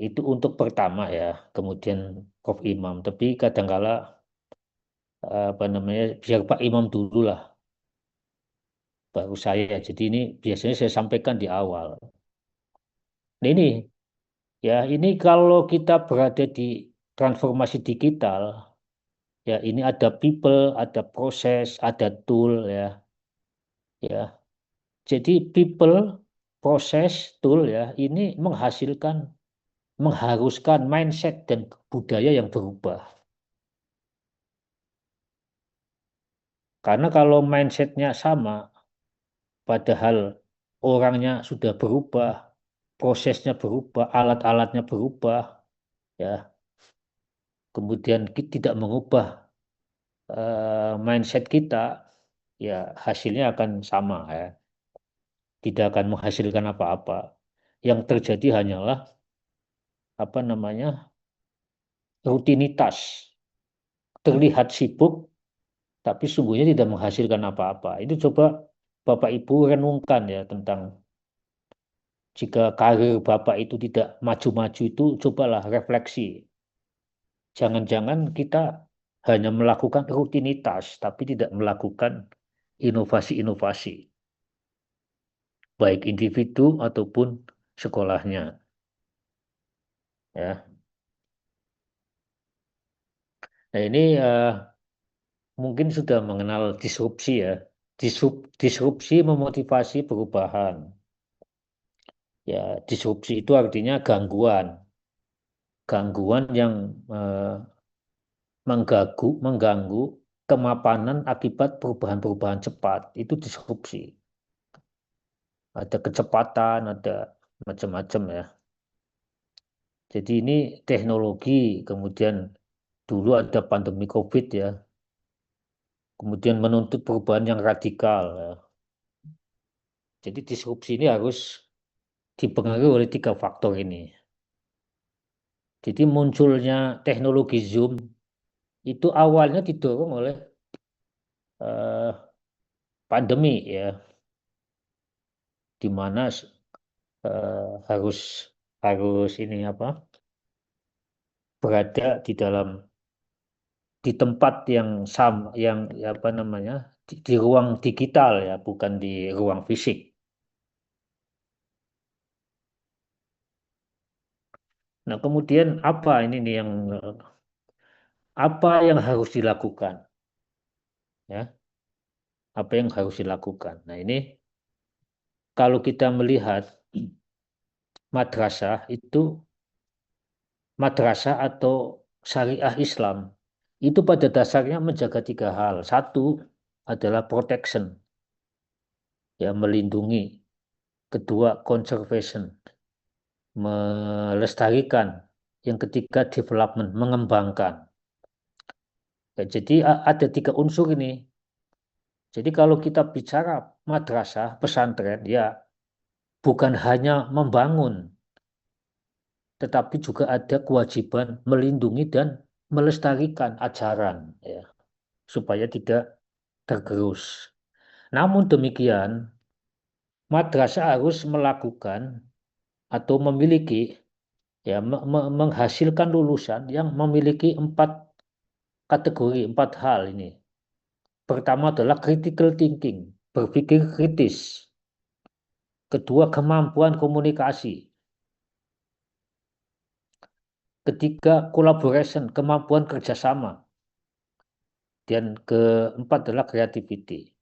Speaker 1: itu untuk pertama ya, kemudian Prof Imam. Tapi kadangkala apa namanya biar Pak Imam dulu lah, baru saya. Jadi ini biasanya saya sampaikan di awal. Nah ini ya ini kalau kita berada di transformasi digital, ya ini ada people, ada proses, ada tool ya, ya. Jadi people, proses, tool ya ini mengharuskan mindset dan budaya yang berubah. Karena kalau mindsetnya sama, padahal orangnya sudah berubah, prosesnya berubah, alat-alatnya berubah, ya, kemudian kita tidak mengubah mindset kita, ya hasilnya akan sama, ya, tidak akan menghasilkan apa-apa. Yang terjadi hanyalah apa namanya rutinitas, terlihat sibuk, tapi sungguhnya tidak menghasilkan apa-apa. Itu coba Bapak Ibu renungkan ya tentang jika karir Bapak itu tidak maju-maju itu cobalah refleksi. Jangan-jangan kita hanya melakukan rutinitas tapi tidak melakukan inovasi-inovasi, baik individu ataupun sekolahnya. Ya. Nah ini mungkin sudah mengenal disrupsi ya. Disrupsi memotivasi perubahan. Ya, disrupsi itu artinya gangguan. Gangguan yang mengganggu kemapanan akibat perubahan-perubahan cepat. Itu disrupsi. Ada kecepatan, ada macam-macam ya. Jadi ini teknologi, kemudian dulu ada pandemi COVID ya. Kemudian menuntut perubahan yang radikal ya. Jadi disrupsi ini harus dipengaruhi oleh 3 faktor ini. Jadi munculnya teknologi Zoom itu awalnya didorong oleh pandemi ya, di mana harus ini apa, berada di tempat yang sama, yang apa namanya, di ruang digital ya, bukan di ruang fisik. Nah, kemudian apa ini nih apa yang harus dilakukan? Ya, apa yang harus dilakukan? Nah, ini kalau kita melihat madrasah atau syariah Islam itu pada dasarnya menjaga 3 hal. Satu adalah protection, ya melindungi. Kedua conservation, melestarikan. Yang ketiga development, mengembangkan. Ya, jadi ada 3 unsur ini. Jadi kalau kita bicara madrasah, pesantren, ya bukan hanya membangun, tetapi juga ada kewajiban melindungi dan melestarikan ajaran, ya, supaya tidak tergerus. Namun demikian, madrasah harus melakukan atau memiliki, ya, menghasilkan lulusan yang memiliki 4 kategori, 4 hal ini. Pertama adalah critical thinking, berpikir kritis. Kedua, kemampuan komunikasi. Ketiga, collaboration, kemampuan kerjasama. Dan keempat adalah creativity.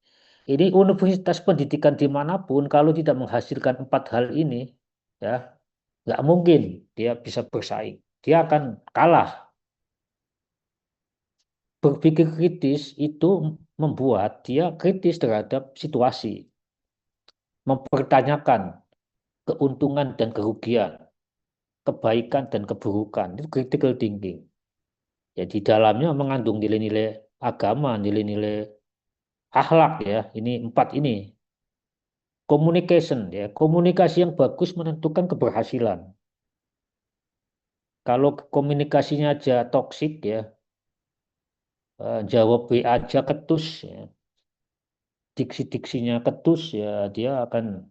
Speaker 1: Ini universitas pendidikan dimanapun, kalau tidak menghasilkan 4 hal ini, ya nggak mungkin dia bisa bersaing. Dia akan kalah. Berpikir kritis itu membuat dia kritis terhadap situasi, mempertanyakan keuntungan dan kerugian, kebaikan dan keburukan. Itu critical thinking. Ya, di dalamnya mengandung nilai-nilai agama, nilai-nilai akhlak ya. Ini 4 ini. Communication ya, komunikasi yang bagus menentukan keberhasilan. Kalau komunikasinya aja toksik ya, jawab W aja ketus ya, diksi-diksinya ketus ya, dia akan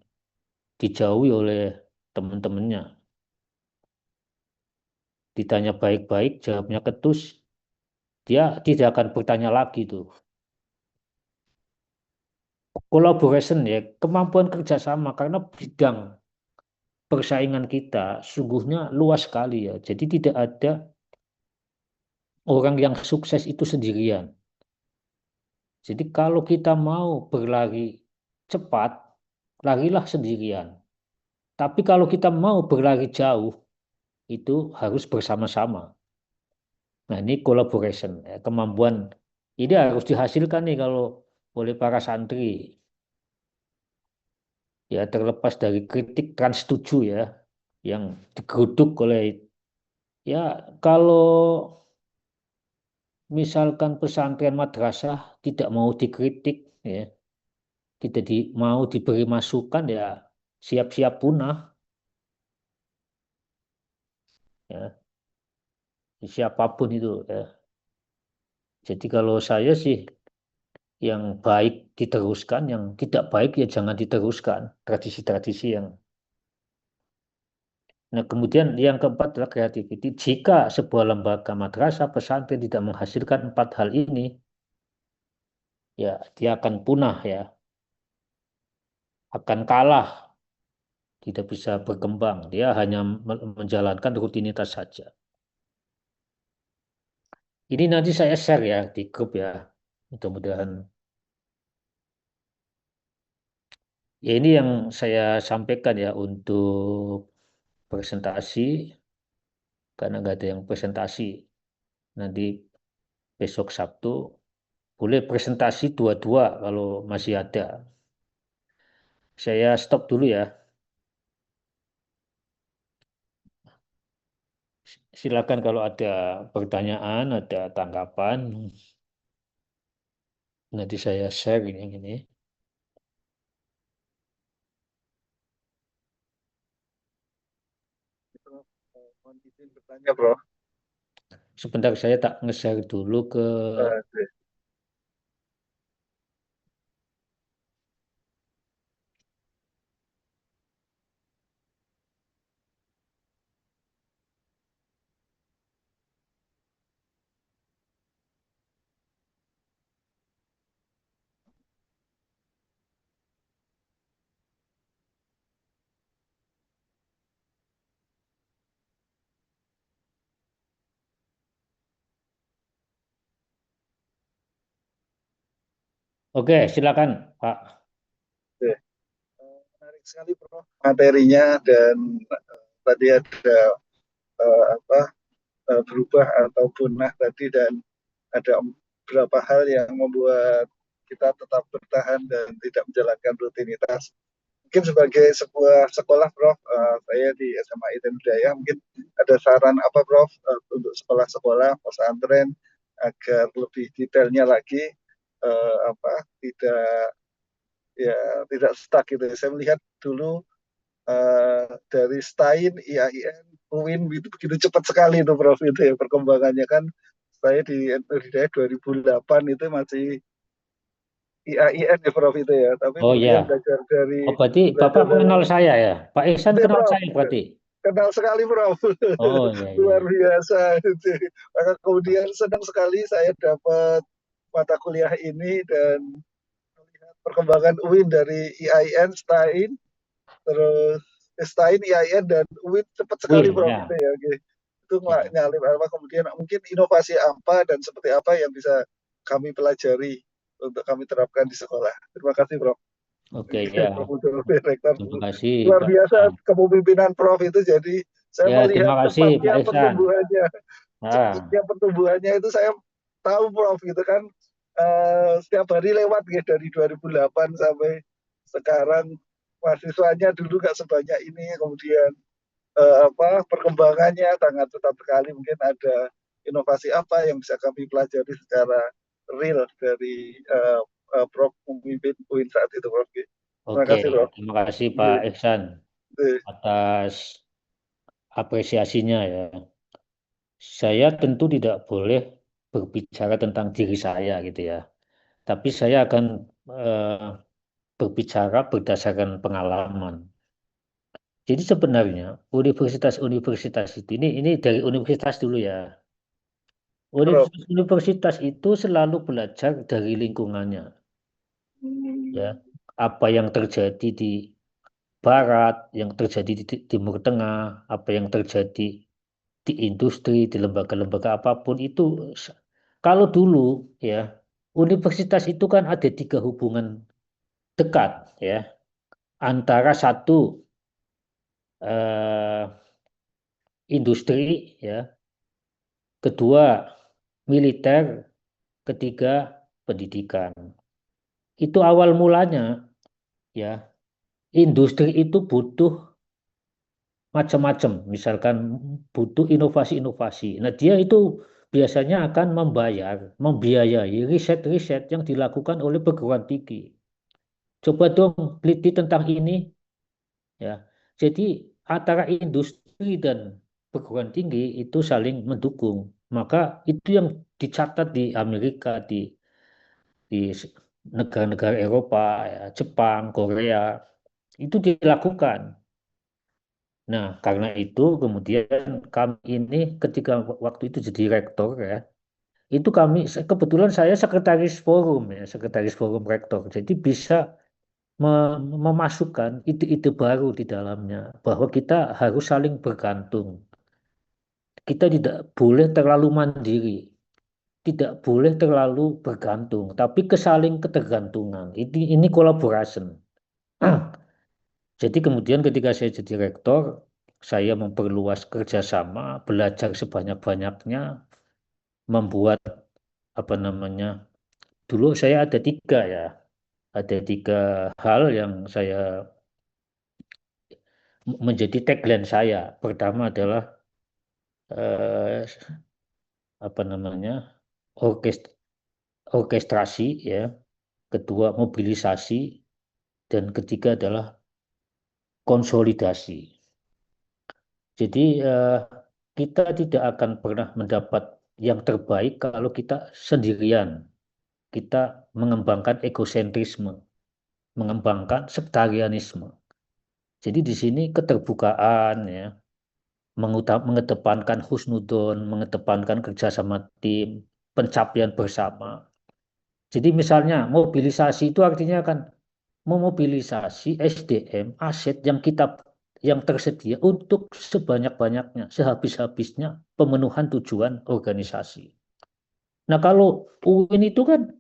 Speaker 1: dijauhi oleh teman-temannya. Ditanya baik-baik, jawabnya ketus, dia tidak akan bertanya lagi tuh. Collaboration ya, kemampuan kerjasama, karena bidang persaingan kita sungguhnya luas sekali ya. Jadi tidak ada orang yang sukses itu sendirian. Jadi kalau kita mau berlari cepat, larilah sendirian. Tapi kalau kita mau berlari jauh, itu harus bersama-sama. Nah ini collaboration, ya. Kemampuan ini harus dihasilkan nih kalau oleh para santri. Ya terlepas dari kritik Trans 7 ya, yang digeruduk oleh, ya kalau misalkan pesantren madrasah tidak mau dikritik ya, tidak mau diberi masukan ya siap-siap punah ya, siapapun itu ya. Jadi kalau saya sih, yang baik diteruskan, yang tidak baik ya jangan diteruskan tradisi-tradisi yang. Nah, kemudian yang keempat adalah creativity. Jika sebuah lembaga madrasah pesantren tidak menghasilkan 4 hal ini, ya dia akan punah ya, akan kalah, tidak bisa berkembang. Dia hanya menjalankan rutinitas saja. Ini nanti saya share ya di grup ya. Mudah-mudahan. Ya ini yang saya sampaikan ya untuk presentasi, karena nggak ada yang presentasi. Nanti besok Sabtu boleh presentasi dua-dua kalau masih ada. Saya stop dulu ya. Silakan kalau ada pertanyaan, ada tanggapan. Nanti saya share ini.
Speaker 3: Mohon izin bertanya, Bro.
Speaker 1: Sebentar saya tak nge-share dulu ke.
Speaker 3: Oke.
Speaker 1: Oke, silakan Pak.
Speaker 3: Oke. Menarik sekali, Bro, materinya, dan tadi ada apa berubah atau punah tadi, dan ada beberapa hal yang membuat kita tetap bertahan dan tidak menjalankan rutinitas. Mungkin sebagai sebuah sekolah, Prof, saya di SMA Iden Budaya, mungkin ada saran apa, Prof, untuk sekolah-sekolah pesantren agar lebih detailnya lagi, tidak, ya, tidak stuck gitu. Saya melihat dulu dari STAIN, IAIN, UIN itu begitu cepat sekali itu, Prof, itu ya perkembangannya kan. Saya di Hidayah 2008 itu masih IAIN ya, Prof, itu ya. Tapi
Speaker 1: Oh
Speaker 3: kemudian
Speaker 1: ya. Oh berarti Bapak
Speaker 3: dari
Speaker 1: mengenal saya ya. Pak Ihsan
Speaker 3: itu,
Speaker 1: kenal
Speaker 3: Prof.
Speaker 1: saya berarti.
Speaker 3: Kenal sekali, Prof.
Speaker 1: Oh ya
Speaker 3: Luar
Speaker 1: ya.
Speaker 3: biasa itu. Maka kemudian senang sekali saya dapat mata kuliah ini dan melihat perkembangan UIN dari IAIN, STAIN, terus STAIN, IAIN, dan UIN cepat sekali,
Speaker 1: Win
Speaker 3: Prof, itu
Speaker 1: ya.
Speaker 3: ya. Oke. Itu
Speaker 1: Ya.
Speaker 3: nyalip apa, kemudian mungkin inovasi apa dan seperti apa yang bisa kami pelajari untuk kami terapkan di sekolah. Terima kasih, Prof.
Speaker 1: Oke
Speaker 3: Oke,
Speaker 1: ya.
Speaker 3: Prof. Untuk Direktur.
Speaker 1: Terima kasih
Speaker 3: Luar
Speaker 1: Pak
Speaker 3: biasa
Speaker 1: Ihsan.
Speaker 3: kepemimpinan Prof itu, jadi saya
Speaker 1: Ya terima
Speaker 3: melihat
Speaker 1: kasih Pak
Speaker 3: cepatnya
Speaker 1: Ihsan.
Speaker 3: pertumbuhannya.
Speaker 1: Ah,
Speaker 3: Cepatnya pertumbuhannya itu saya tahu, Prof, gitu kan. Setiap hari lewat ya, dari 2008 sampai sekarang, mahasiswanya dulu nggak sebanyak ini, kemudian perkembangannya sangat cepat sekali. Mungkin ada inovasi apa yang bisa kami pelajari secara real dari Prof memimpin UIN saat itu, Prof. Terima
Speaker 1: oke.
Speaker 3: kasih, Prof.
Speaker 1: Terima kasih Pak Ihsan
Speaker 3: Oke.
Speaker 1: atas apresiasinya ya. Saya tentu tidak boleh berbicara tentang diri saya gitu ya. Tapi saya akan eh, berbicara berdasarkan pengalaman. Jadi sebenarnya universitas-universitas ini dari universitas dulu ya.
Speaker 3: Prof.
Speaker 1: Universitas itu selalu belajar dari lingkungannya, ya.
Speaker 3: Hmm.
Speaker 1: Apa yang terjadi di Barat, yang terjadi di Timur Tengah, apa yang terjadi di industri, di lembaga-lembaga apapun itu. Kalau dulu ya, universitas itu kan ada tiga hubungan dekat ya, antara satu eh, industri ya, kedua militer, ketiga pendidikan. Itu awal mulanya ya. Industri itu butuh macam-macam, misalkan butuh inovasi-inovasi. Nah, dia itu biasanya akan membiayai riset-riset yang dilakukan oleh perguruan tinggi. Coba dong teliti tentang ini ya. Jadi antara industri dan perguruan tinggi itu saling mendukung. Maka itu yang dicatat di Amerika, di negara-negara Eropa, ya, Jepang, Korea, itu dilakukan. Nah, karena itu kemudian kami ini ketika waktu itu jadi rektor ya, itu kebetulan saya sekretaris forum ya, sekretaris forum rektor. Jadi bisa memasukkan ide-ide baru di dalamnya bahwa kita harus saling bergantung. Kita tidak boleh terlalu mandiri, tidak boleh terlalu bergantung, tapi kesaling ketergantungan. Ini collaboration. Jadi kemudian ketika saya jadi rektor, saya memperluas kerjasama, belajar sebanyak-banyaknya, membuat apa namanya. Dulu saya ada tiga hal yang saya menjadi tagline saya. Pertama adalah eh, apa namanya orkestrasi ya, kedua mobilisasi, dan ketiga adalah konsolidasi. Jadi kita tidak akan pernah mendapat yang terbaik kalau kita sendirian. Kita mengembangkan egosentrisme, mengembangkan sektarianisme. Jadi di sini keterbukaan ya, mengedepankan husnudon, mengedepankan kerjasama tim, pencapaian bersama. Jadi misalnya mobilisasi itu artinya kan memobilisasi SDM, aset yang tersedia untuk sebanyak-banyaknya, sehabis-habisnya pemenuhan tujuan organisasi. Nah kalau UIN itu kan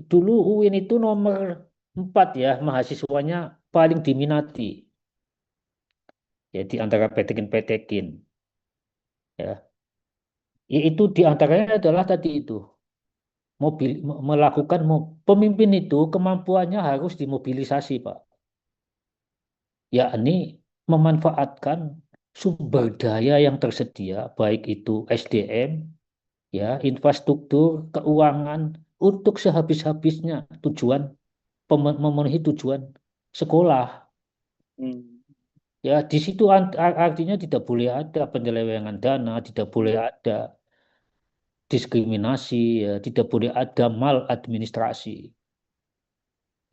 Speaker 1: dulu UIN itu nomor 4 ya, mahasiswanya paling diminati. Jadi antara petekin-petekin. Ya. Itu diantaranya adalah tadi itu. Melakukan pemimpin itu kemampuannya harus dimobilisasi, Pak. Yakni memanfaatkan sumber daya yang tersedia, baik itu SDM, ya, infrastruktur, keuangan, untuk sehabis-habisnya memenuhi tujuan sekolah. Ya, di situ artinya tidak boleh ada penyelewengan dana, tidak boleh ada diskriminasi, ya, tidak boleh ada maladministrasi.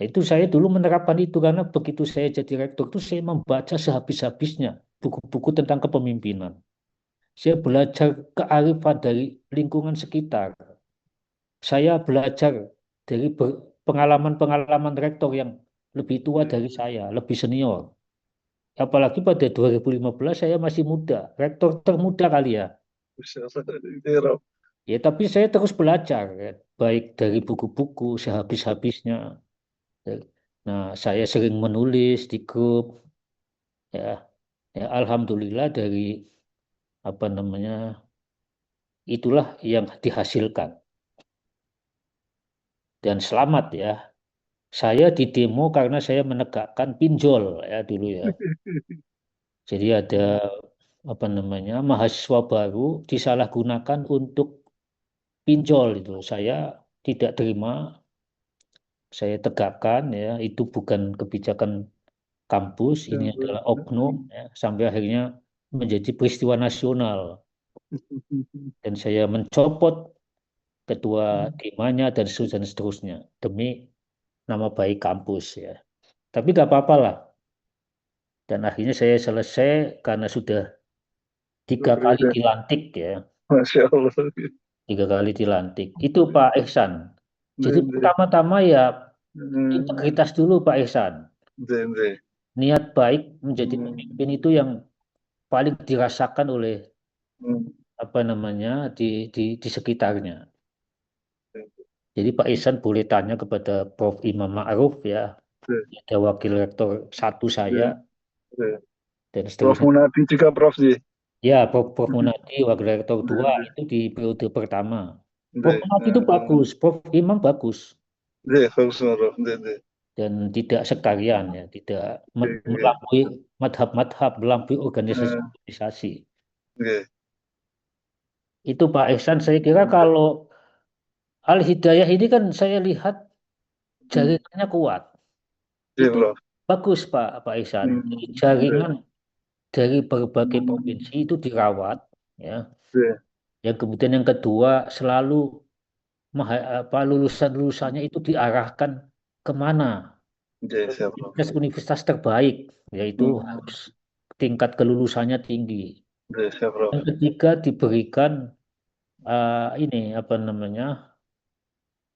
Speaker 1: Itu saya dulu menerapkan itu karena begitu saya jadi rektor itu saya membaca sehabis-habisnya buku-buku tentang kepemimpinan. Saya belajar kearifan dari lingkungan sekitar. Saya belajar dari pengalaman-pengalaman rektor yang lebih tua dari saya, lebih senior. Apalagi pada 2015 saya masih muda, rektor termuda kali ya. Ya, tapi saya terus belajar, ya, baik dari buku-buku sehabis-habisnya. Nah, saya sering menulis di grup, ya, ya alhamdulillah dari apa namanya itulah yang dihasilkan. Dan selamat ya, saya di demo karena saya menegakkan pinjol ya dulu ya. Jadi ada apa namanya mahasiswa baru disalahgunakan untuk pinjol itu. Saya tidak terima, saya tegakkan ya itu bukan kebijakan kampus, ini adalah oknum ya, sampai akhirnya menjadi peristiwa nasional dan saya mencopot ketua timanya dan seterusnya demi nama baik kampus ya. Tapi nggak apa-apa lah. Dan akhirnya saya selesai karena sudah 3 kali dilantik ya.
Speaker 3: Masya Allah.
Speaker 1: 3 kali dilantik. Itu Pak Ihsan. Jadi pertama-tama ya integritas dulu Pak Ihsan. Niat baik menjadi pemimpin itu yang paling dirasakan oleh apa namanya di sekitarnya. Jadi Pak Ihsan boleh tanya kepada Prof. Imam Ma'ruf ya, ada wakil rektor 1 saya dan
Speaker 3: Prof.
Speaker 1: seterusnya.
Speaker 3: Munadi juga Prof.
Speaker 1: Ya, Prof. Munadi wakil rektor 2 itu di periode pertama. Prof. Munadi itu bagus, Prof. Imam bagus. Dan tidak sekalian ya, tidak melampaui madhab-madhab, melampaui organisasi. Itu Pak Ihsan, saya kira kalau Al Hidayah ini kan saya lihat jaringannya kuat. Itu bagus Pak Ihsan. Jaringan dari berbagai provinsi itu dirawat ya. Yang kemudian yang kedua selalu lulusan-lulusannya itu diarahkan kemana? Universitas terbaik, yaitu harus tingkat kelulusannya tinggi. Yang ketiga diberikan ini apa namanya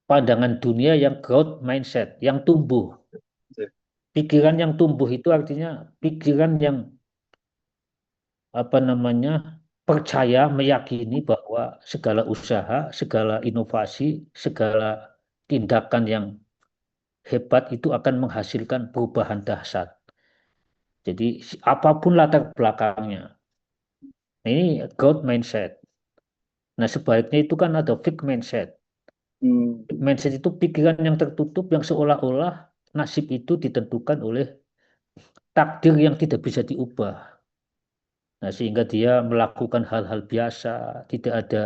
Speaker 1: pandangan dunia yang growth mindset, yang tumbuh. Pikiran yang tumbuh itu artinya pikiran yang apa namanya percaya, meyakini bahwa segala usaha, segala inovasi, segala tindakan yang hebat itu akan menghasilkan perubahan dahsyat. Jadi apapun latar belakangnya, ini growth mindset. Nah sebaliknya itu kan ada fixed mindset. Fixed mindset itu pikiran yang tertutup yang seolah-olah nasib itu ditentukan oleh takdir yang tidak bisa diubah. Nah sehingga dia melakukan hal-hal biasa, tidak ada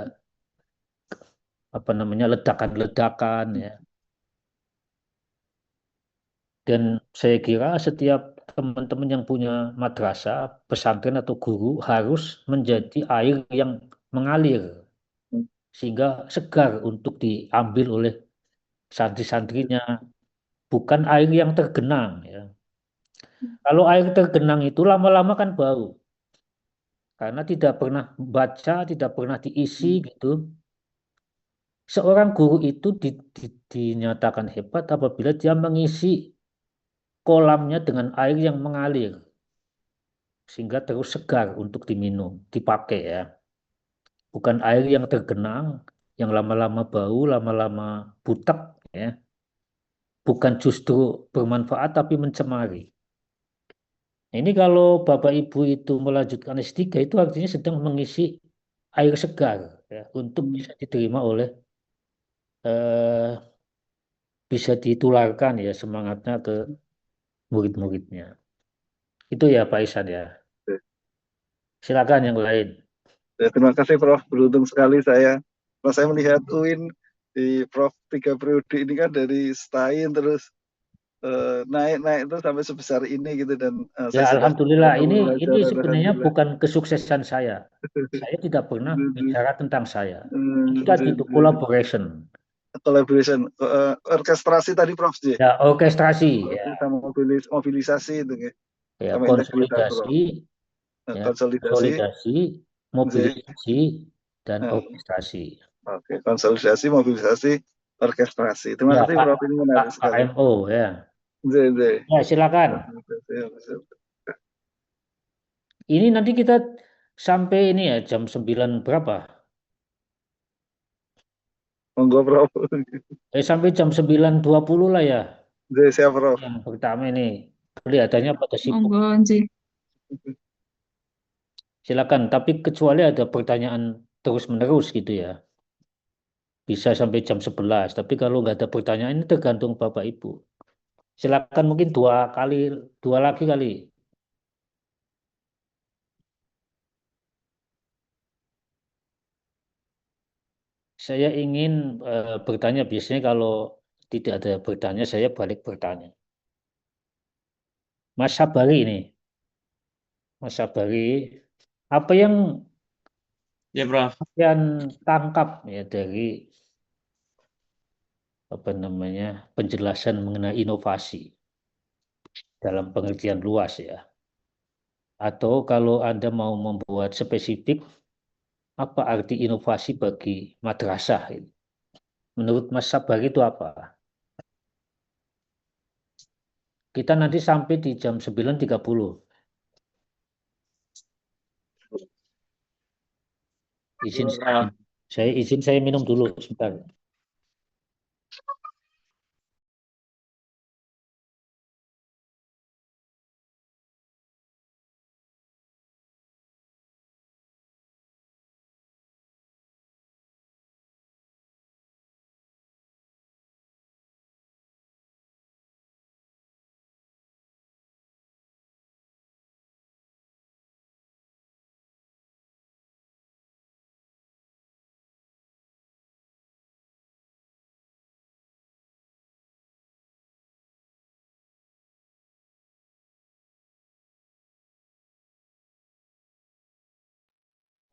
Speaker 1: apa namanya ledakan-ledakan ya. Dan saya kira setiap teman-teman yang punya madrasah, pesantren atau guru harus menjadi air yang mengalir sehingga segar untuk diambil oleh santri-santrinya, bukan air yang tergenang ya. Kalau air tergenang itu lama-lama kan bau karena tidak pernah baca, tidak pernah diisi gitu. Seorang guru itu dinyatakan hebat apabila dia mengisi kolamnya dengan air yang mengalir sehingga terus segar untuk diminum, dipakai ya. Bukan air yang tergenang, yang lama-lama bau, lama-lama butek ya. Bukan justru bermanfaat tapi mencemari. Ini kalau Bapak Ibu itu melanjutkan S3 itu artinya sedang mengisi air segar ya, untuk bisa diterima oleh bisa ditularkan ya semangatnya ke murid-muridnya. Itu ya Pak Isan ya. Silakan yang lain.
Speaker 3: Ya, terima kasih Prof. Beruntung sekali saya. Kalau saya melihat UIN di Prof 3 periode ini kan dari STAIN terus naik-naik itu sampai sebesar ini gitu dan
Speaker 1: Ya
Speaker 3: saya sudah
Speaker 1: alhamdulillah
Speaker 3: belajar
Speaker 1: ini
Speaker 3: dan
Speaker 1: sebenarnya
Speaker 3: alhamdulillah.
Speaker 1: bukan kesuksesan saya. Saya tidak pernah bicara tentang saya. Ini
Speaker 3: Hmm,
Speaker 1: tadi itu collaboration.
Speaker 3: collaboration, orkestrasi tadi Prof. J.
Speaker 1: Ya orkestrasi ya.
Speaker 3: Sama mobilisasi itu ya.
Speaker 1: Ya
Speaker 3: Sama integritas Prof.
Speaker 1: konsolidasi ya,
Speaker 3: Konsolidasi,
Speaker 1: konsolidasi,
Speaker 3: J.
Speaker 1: mobilisasi dan
Speaker 3: Nah,
Speaker 1: orkestrasi.
Speaker 3: Oke, konsolidasi, mobilisasi, orkestrasi. Terima
Speaker 1: Ya
Speaker 3: kasih Prof. Ini menarik sekali.
Speaker 1: KMO ya.
Speaker 3: J.
Speaker 1: Ya silakan. Ini nanti kita sampai ini ya jam 9 berapa?
Speaker 3: Monggo Prof.
Speaker 1: Sampai jam 9.20 lah ya.
Speaker 3: J. Siap Prof.
Speaker 1: Yang pertama ini kelihatannya pada sibuk.
Speaker 2: Monggo, Nji.
Speaker 1: Silakan, tapi kecuali ada pertanyaan terus-menerus gitu ya. Bisa sampai jam 11, tapi kalau nggak ada pertanyaan ini tergantung Bapak Ibu. Silakan mungkin dua lagi kali. Saya ingin bertanya, biasanya kalau tidak ada bertanya, saya balik bertanya. Mas Sabari ini, Mas Sabari, apa yang
Speaker 5: Ya, Prof.
Speaker 1: kalian tangkap ya dari apa namanya penjelasan mengenai inovasi dalam pengertian luas ya? Atau kalau Anda mau membuat spesifik, apa arti inovasi bagi madrasah ini? Menurut Mas Sabari itu apa? Kita nanti sampai di jam 9.30. Izin saya minum dulu sebentar.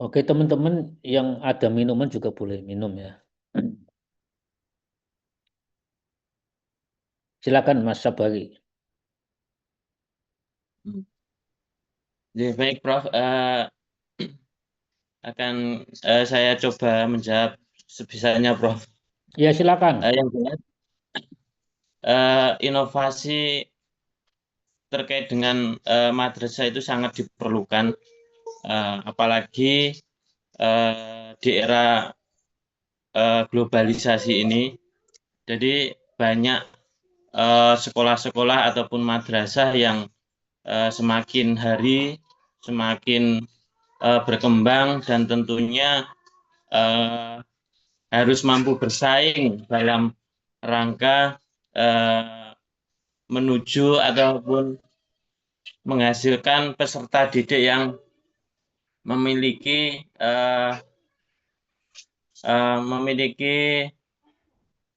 Speaker 1: Oke, teman-teman yang ada minuman juga boleh minum ya. Silakan Mas Sabari.
Speaker 5: Ya, baik, Prof.
Speaker 8: akan saya coba menjawab sebisanya, Prof.
Speaker 1: Ya, silakan.
Speaker 8: Yang jelas, inovasi terkait dengan madrasah itu sangat diperlukan, apalagi di era globalisasi ini. Jadi banyak sekolah-sekolah ataupun madrasah yang semakin hari semakin berkembang dan tentunya harus mampu bersaing dalam rangka menuju ataupun menghasilkan peserta didik yang memiliki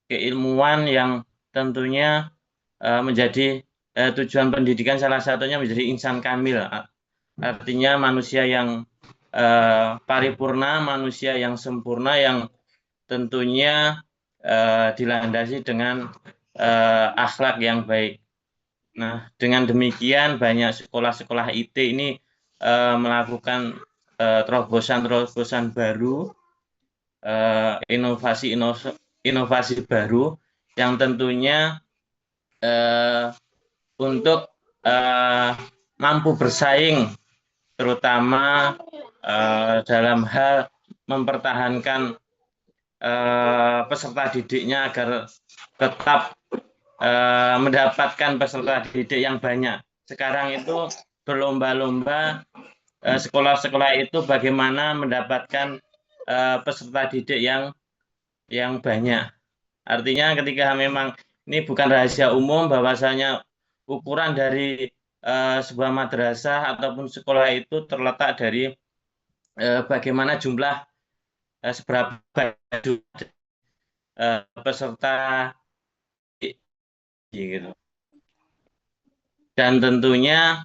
Speaker 8: keilmuan yang tentunya menjadi tujuan pendidikan, salah satunya menjadi insan kamil, artinya manusia yang paripurna, manusia yang sempurna, yang tentunya dilandasi dengan akhlak yang baik. Nah, dengan demikian banyak sekolah-sekolah IT ini melakukan terobosan-terobosan baru, inovasi baru yang tentunya untuk mampu bersaing, terutama dalam hal mempertahankan peserta didiknya agar tetap mendapatkan peserta didik yang banyak. Sekarang itu berlomba-lomba sekolah-sekolah itu bagaimana mendapatkan peserta didik yang banyak. Artinya ketika memang ini bukan rahasia umum bahwasanya ukuran dari sebuah madrasah ataupun sekolah itu terletak dari bagaimana jumlah seberapa peserta gitu. Dan tentunya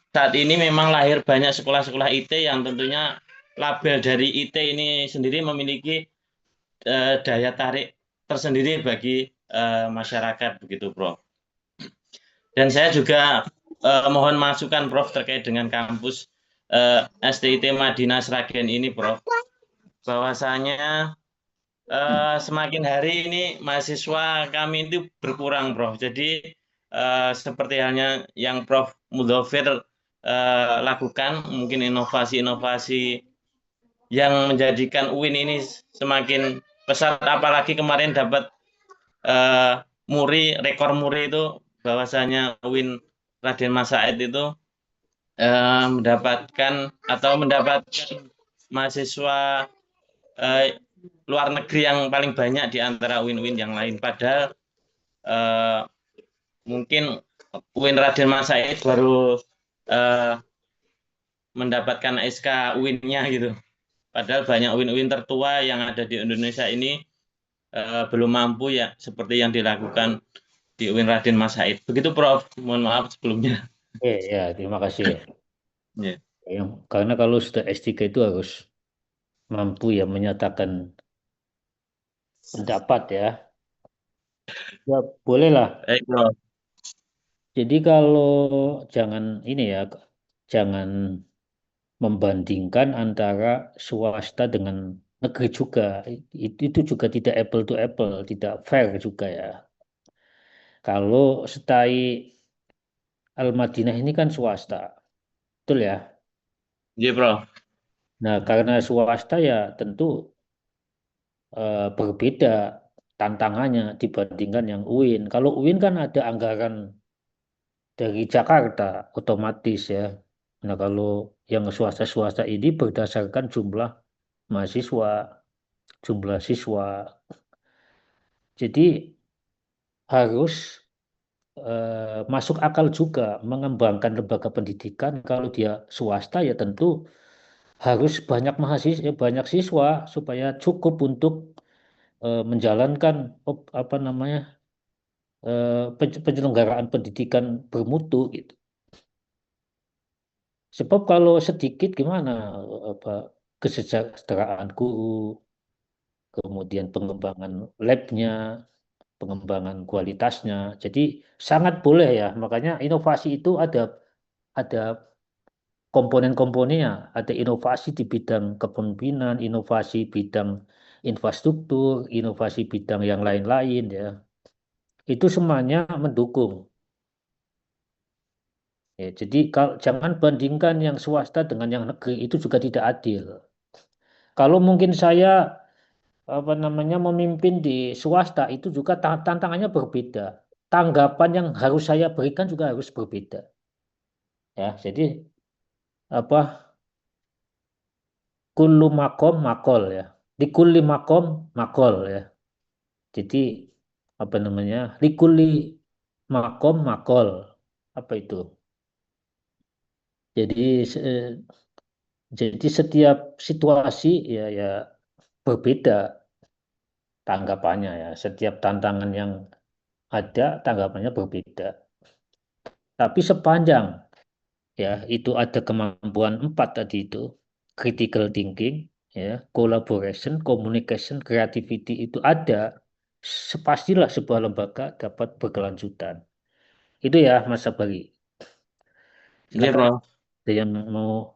Speaker 8: saat ini memang lahir banyak sekolah-sekolah IT yang tentunya label dari IT ini sendiri memiliki daya tarik tersendiri bagi masyarakat, begitu, Prof. Dan saya juga mohon masukan, Prof, terkait dengan kampus STIT Madinah Sragen ini, Prof. Bahwasanya semakin hari ini mahasiswa kami itu berkurang, Prof. Jadi seperti halnya yang Prof Mudhofir lakukan, mungkin inovasi-inovasi yang menjadikan UIN ini semakin pesat, apalagi kemarin dapat rekor muri itu bahwasanya UIN Raden Mas Said itu mendapatkan mahasiswa luar negeri yang paling banyak di antara UIN-UIN yang lain. Padahal mungkin UIN Raden Mas Said baru mendapatkan SK UIN-nya gitu. Padahal banyak UIN-UIN tertua yang ada di Indonesia ini belum mampu ya seperti yang dilakukan di UIN Raden Mas Said. Begitu, Prof. Mohon maaf sebelumnya.
Speaker 1: Ya, terima kasih.
Speaker 8: Ya.
Speaker 1: Karena kalau sudah S3 itu harus mampu ya menyatakan pendapat ya. Ya, bolehlah.
Speaker 8: Baik, Prof.
Speaker 1: Jadi kalau jangan membandingkan antara swasta dengan negeri juga. Itu juga tidak apple to apple, tidak fair juga ya. Kalau STAI Al-Madinah ini kan swasta, betul ya?
Speaker 8: Iya, Prof.
Speaker 1: Nah, karena swasta ya tentu berbeda tantangannya dibandingkan yang UIN. Kalau UIN kan ada anggaran dari Jakarta otomatis ya. Nah, kalau yang swasta-swasta ini berdasarkan jumlah mahasiswa, jumlah siswa. Jadi harus masuk akal juga mengembangkan lembaga pendidikan. Kalau dia swasta ya tentu harus banyak mahasiswa, banyak siswa supaya cukup untuk menjalankan penyelenggaraan pendidikan bermutu gitu. Sebab kalau sedikit gimana kesejahteraan guru, kemudian pengembangan labnya, pengembangan kualitasnya. Jadi sangat boleh ya. Makanya inovasi itu ada komponen-komponennya, ada inovasi di bidang kepemimpinan, inovasi bidang infrastruktur, inovasi bidang yang lain-lain ya. Itu semuanya mendukung. Ya, jadi kalau jangan bandingkan yang swasta dengan yang negeri, itu juga tidak adil. Kalau mungkin saya memimpin di swasta itu juga tantangannya berbeda. Tanggapan yang harus saya berikan juga harus berbeda. Ya, jadi apa kullu makom makol ya. Di kulli makom makol ya. Jadi likulli makom makol. Apa itu? Jadi jadi setiap situasi ya berbeda tanggapannya ya. Setiap tantangan yang ada tanggapannya berbeda. Tapi sepanjang ya itu ada kemampuan 4 tadi itu, critical thinking, ya, collaboration, communication, creativity itu ada, sepastilah sebuah lembaga dapat berkelanjutan. Itu ya Mas Sabari.
Speaker 8: Iya,
Speaker 1: Silakan
Speaker 8: Prof.
Speaker 1: ada yang mau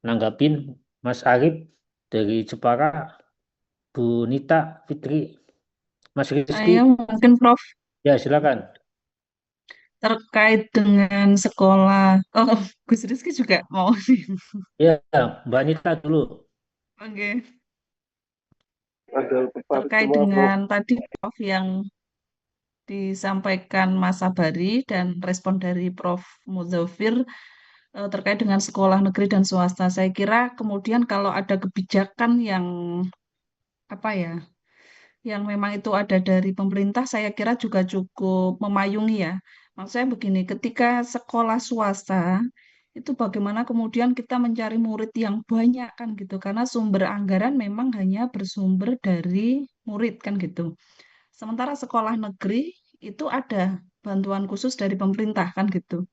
Speaker 1: nanggapin, Mas Arif dari Jepara, Bu Nita Fitri, Mas Rizky.
Speaker 2: Saya mungkin Prof
Speaker 1: Ya, silakan.
Speaker 2: terkait dengan sekolah. Oh, Gus Rizky juga mau nih.
Speaker 1: Ya, Mbak Nita dulu.
Speaker 2: Oke.
Speaker 3: Ada tertarik
Speaker 2: Terkait
Speaker 3: semua, Prof.
Speaker 2: dengan tadi Prof yang disampaikan Mas Sabari dan respon dari Prof Muzafir terkait dengan sekolah negeri dan swasta. Saya kira kemudian kalau ada kebijakan yang apa ya, yang memang itu ada dari pemerintah, saya kira juga cukup memayungi ya. Maksud saya begini, ketika sekolah swasta itu bagaimana kemudian kita mencari murid yang banyak kan gitu, karena sumber anggaran memang hanya bersumber dari murid kan gitu. Sementara sekolah negeri itu ada bantuan khusus dari pemerintah kan gitu.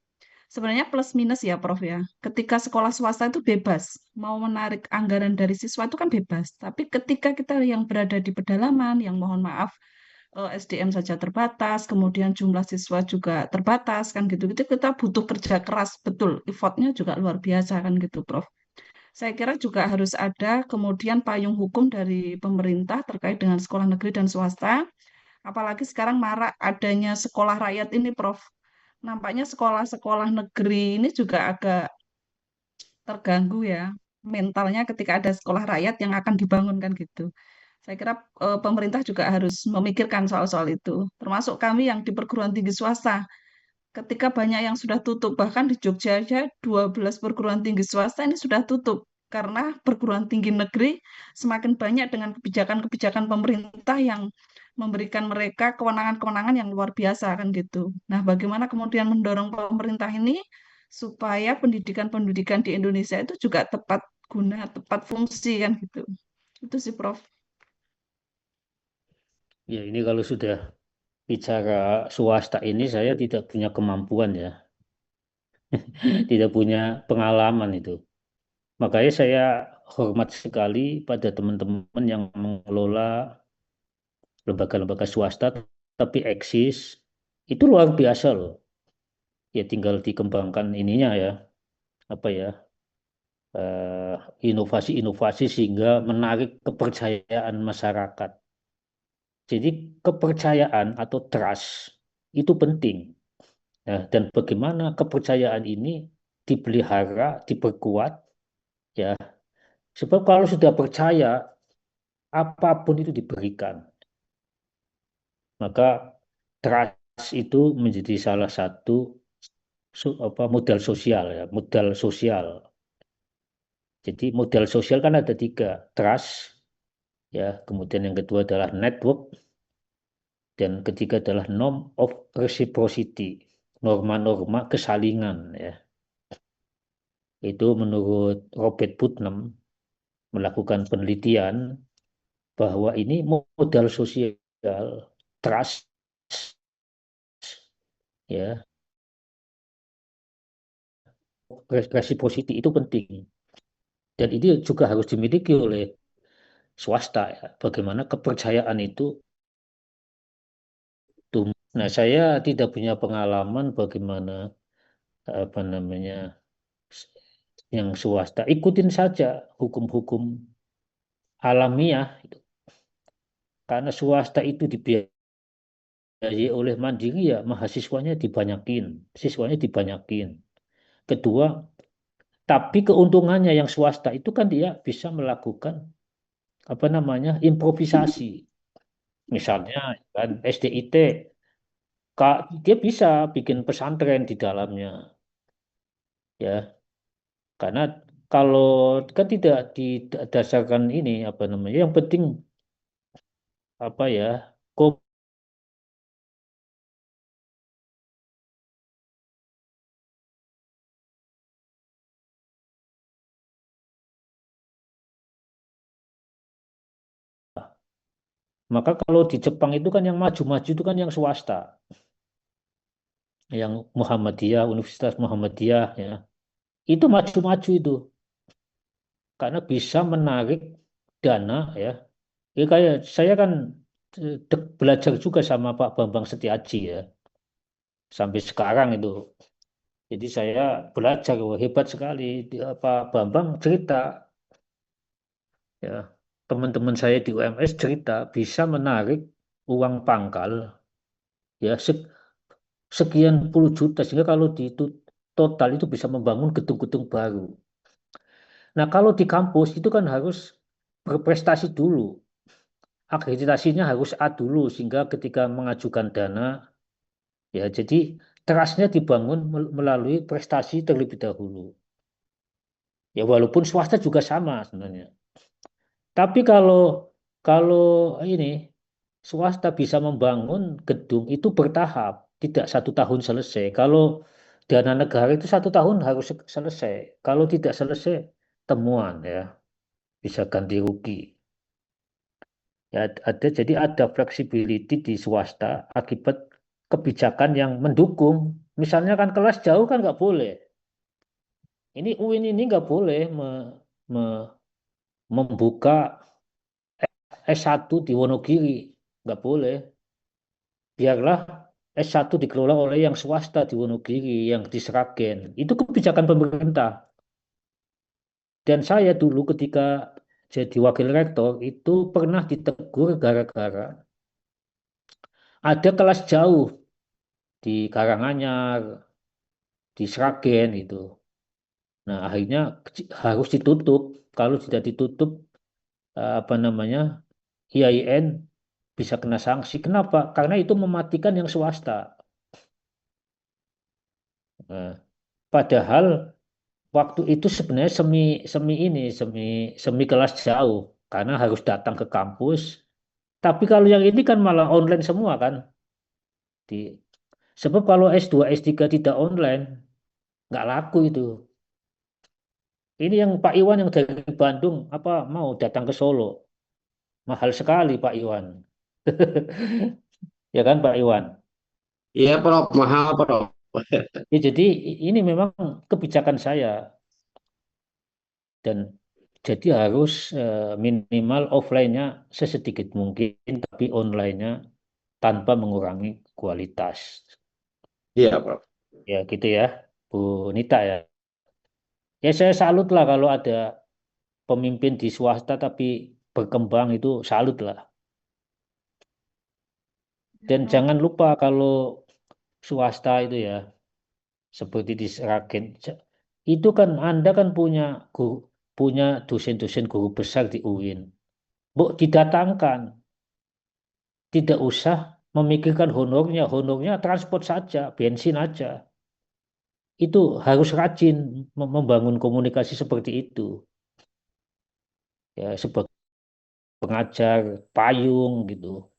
Speaker 2: Sebenarnya plus minus ya Prof ya. Ketika sekolah swasta itu bebas, mau menarik anggaran dari siswa itu kan bebas. Tapi ketika kita yang berada di pedalaman, yang mohon maaf SDM saja terbatas, kemudian jumlah siswa juga terbatas kan gitu-gitu kita butuh kerja keras betul, effortnya juga luar biasa kan gitu Prof. Saya kira juga harus ada kemudian payung hukum dari pemerintah terkait dengan sekolah negeri dan swasta. Apalagi sekarang marak adanya sekolah rakyat ini, Prof. Nampaknya sekolah-sekolah negeri ini juga agak terganggu ya mentalnya ketika ada sekolah rakyat yang akan dibangunkan gitu. Saya kira pemerintah juga harus memikirkan soal-soal itu. Termasuk kami yang di perguruan tinggi swasta. Ketika banyak yang sudah tutup, bahkan di Jogja aja 12 perguruan tinggi swasta ini sudah tutup. Karena perguruan tinggi negeri semakin banyak dengan kebijakan-kebijakan pemerintah yang memberikan mereka kewenangan-kewenangan yang luar biasa kan gitu. Nah, bagaimana kemudian mendorong pemerintah ini supaya pendidikan-pendidikan di Indonesia itu juga tepat guna, tepat fungsi kan gitu. Itu sih Prof.
Speaker 1: Ya, ini kalau sudah bicara swasta ini saya tidak punya kemampuan ya, tidak punya pengalaman itu. Makanya saya hormat sekali pada teman-teman yang mengelola lembaga-lembaga swasta tapi eksis. Itu luar biasa loh. Ya tinggal dikembangkan ininya ya, apa ya, inovasi-inovasi sehingga menarik kepercayaan masyarakat. Jadi kepercayaan atau trust itu penting. Nah, dan bagaimana kepercayaan ini dipelihara, diperkuat, ya. Sebab kalau sudah percaya, apapun itu diberikan. Maka trust itu menjadi salah satu modal sosial ya, modal sosial. Jadi modal sosial kan ada 3, trust, ya, kemudian yang kedua adalah network, dan ketiga adalah norm of reciprocity, norma-norma kesalingan ya. Itu menurut Robert Putnam melakukan penelitian bahwa ini modal sosial, trust ya, reciprocity itu penting, dan ini juga harus dimiliki oleh swasta ya. Bagaimana kepercayaan itu tumbuh. Nah, saya tidak punya pengalaman bagaimana yang swasta, ikutin saja hukum-hukum alamiah itu. Karena swasta itu dibiayai oleh Mandiri ya mahasiswanya dibanyakin, siswanya dibanyakin. Kedua, tapi keuntungannya yang swasta itu kan dia bisa melakukan apa namanya improvisasi. Misalnya kan SDIT, dia bisa bikin pesantren di dalamnya, ya. Karena kalau kan tidak didasarkan ini apa namanya, yang penting apa ya, maka kalau di Jepang itu kan yang maju-maju itu kan yang swasta, yang Muhammadiyah, Universitas Muhammadiyah ya. Itu maju-maju itu karena bisa menarik dana ya. Ya kayak saya kan belajar juga sama Pak Bambang Setiaji ya. Sampai sekarang itu. Jadi saya belajar, wah, hebat sekali. Pak Bambang cerita ya, teman-teman saya di UMS cerita bisa menarik uang pangkal ya sekian puluh juta sehingga kalau di total itu bisa membangun gedung-gedung baru. Nah, kalau di kampus itu kan harus berprestasi dulu. Akreditasinya harus A dulu sehingga ketika mengajukan dana ya jadi trustnya dibangun melalui prestasi terlebih dahulu. Ya walaupun swasta juga sama sebenarnya. Tapi kalau kalau ini swasta bisa membangun gedung itu bertahap, tidak 1 tahun selesai. Kalau dana negara itu 1 tahun harus selesai. Kalau tidak selesai temuan ya bisa ganti rugi. Ya, jadi ada flexibility di swasta akibat kebijakan yang mendukung. Misalnya kan kelas jauh kan nggak boleh. Ini UIN ini nggak boleh membuka S1 di Wonogiri, nggak boleh. Biarlah S1 dikelola oleh yang swasta di Wonogiri, yang di Sragen. Itu kebijakan pemerintah. Dan saya dulu ketika jadi wakil rektor itu pernah ditegur gara-gara ada kelas jauh di Karanganyar, di Sragen itu. Nah, akhirnya harus ditutup. Kalau tidak ditutup, apa namanya, IAIN bisa kena sanksi. Kenapa? Karena itu mematikan yang swasta. Nah, padahal waktu itu sebenarnya semi kelas jauh karena harus datang ke kampus. Tapi kalau yang ini kan malah online semua kan. Di, sebab kalau S2, S3 tidak online, nggak laku itu. Ini yang Pak Iwan yang dari Bandung, apa mau datang ke Solo? Mahal sekali Pak Iwan. Ya kan Pak Iwan?
Speaker 6: Iya, Prof. Mahal, Prof.
Speaker 1: Ya, jadi ini memang kebijakan saya. Dan jadi harus minimal offline-nya sesedikit mungkin, tapi online-nya tanpa mengurangi kualitas.
Speaker 6: Iya, Prof.
Speaker 1: Ya gitu ya, Bu Nita ya. Ya saya salut lah kalau ada pemimpin di swasta tapi berkembang itu salut lah. Dan jangan lupa kalau swasta itu ya, seperti di Sragen, itu kan Anda kan punya dosen-dosen guru besar di UIN. Bu, didatangkan, tidak usah memikirkan honornya, honornya transport saja, bensin aja. Itu harus rajin membangun komunikasi seperti itu. Ya, sebagai pengajar payung gitu.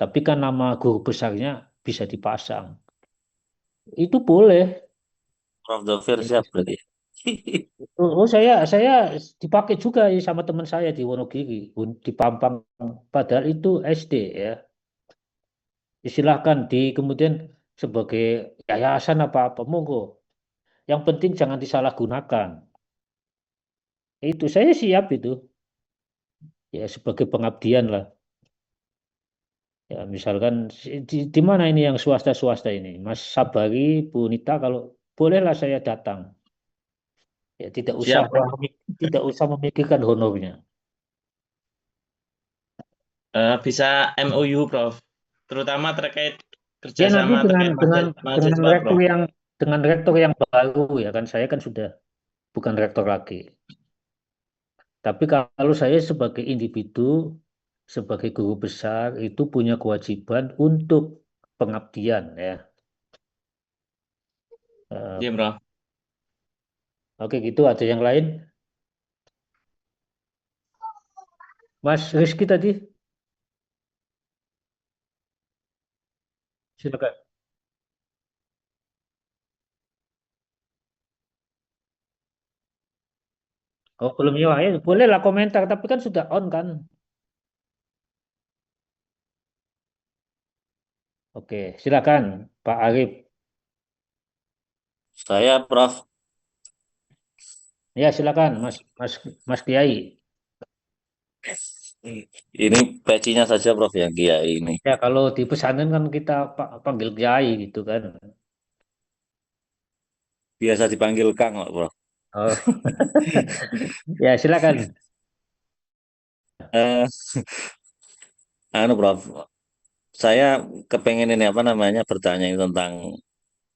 Speaker 1: Tapi kan nama guru besarnya bisa dipasang. Itu boleh.
Speaker 4: Prof. Dovir siap berarti.
Speaker 1: Oh, saya dipakai juga ya sama teman saya di Wonogiri, di Pampang. Padahal itu SD ya. Silahkan kemudian sebagai yayasan apa-apa, monggo. Yang penting jangan disalahgunakan. Itu saya siap itu. Ya sebagai pengabdian lah. Ya misalkan di mana ini yang swasta-swasta ini? Mas Sabari, Bu Nita, kalau bolehlah saya datang. Ya,
Speaker 8: Siap, Prof.
Speaker 1: tidak usah memikirkan honornya.
Speaker 8: Bisa MOU, Prof. Terutama terkait
Speaker 1: Ya nanti
Speaker 8: kerjasama terkait
Speaker 1: dengan
Speaker 8: mahasiswa, Prof.
Speaker 1: rektor yang baru ya kan, saya kan sudah bukan rektor lagi. Tapi kalau saya sebagai individu, sebagai guru besar itu punya kewajiban untuk pengabdian ya.
Speaker 8: Iya, Prof.
Speaker 1: Oke gitu, ada yang lain? Mas Rizky tadi, silakan. Oh belum ya, bolehlah komentar, tapi kan sudah on kan. Oke, silakan Pak Arif.
Speaker 4: Saya, Prof,
Speaker 1: Ya silakan Mas Kiai.
Speaker 4: ini pecinya saja, Prof, yang Kiai ini.
Speaker 1: Ya kalau di pesantren kan kita panggil Kiai gitu kan.
Speaker 4: Biasa dipanggil Kang, kok, Prof.
Speaker 1: Oh, ya silakan.
Speaker 4: Eh, Prof, saya kepengen ini apa namanya bertanya ini tentang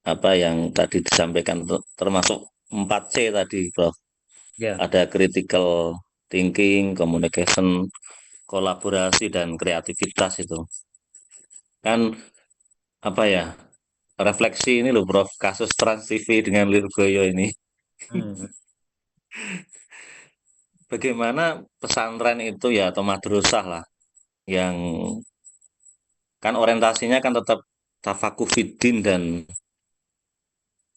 Speaker 4: apa yang tadi disampaikan, termasuk 4C tadi, Prof.
Speaker 1: Ya.
Speaker 4: Ada critical thinking, communication, kolaborasi, dan kreativitas itu. Kan apa ya, refleksi ini loh, Prof, kasus Trans TV dengan Lirboyo ini.
Speaker 1: Hmm.
Speaker 4: Bagaimana pesantren itu ya, atau madrasah lah, yang kan orientasinya kan tetap tafakuh fiddin dan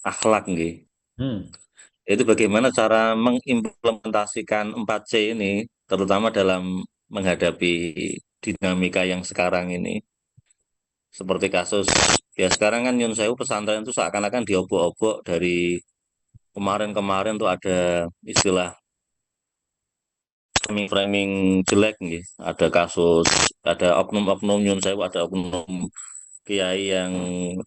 Speaker 4: akhlak nggih.
Speaker 1: Hmm.
Speaker 4: Itu bagaimana cara mengimplementasikan 4C ini, terutama dalam menghadapi dinamika yang sekarang ini. Seperti kasus, ya sekarang kan Nyun Sewu pesantren itu seakan-akan diobok-obok dari kemarin-kemarin tuh ada istilah framing-framing jelek nih. Ada kasus, ada oknum-oknum Nyun Sewu, ada oknum kiai yang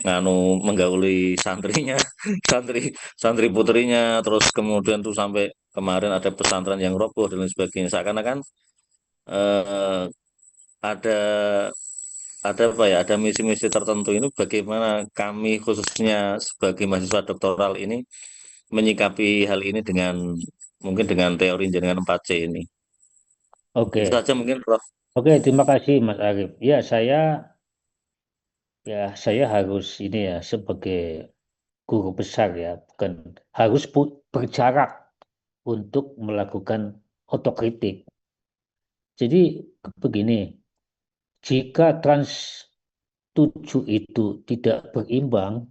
Speaker 4: nganu menggauli santrinya, santri santri putrinya, terus kemudian tuh sampai kemarin ada pesantren yang roboh dan lain sebagainya. Seakan-akan eh, ada apa ya, ada misi-misi tertentu ini, bagaimana kami khususnya sebagai mahasiswa doktoral ini menyikapi hal ini dengan mungkin dengan teori jaringan 4C ini. Itu
Speaker 1: Oke.
Speaker 4: saja mungkin, Prof.
Speaker 1: Oke, terima kasih Mas Arif. Ya, saya harus ini ya sebagai guru besar ya, bukan harus berjarak untuk melakukan otokritik. Jadi begini, jika Trans 7 itu tidak berimbang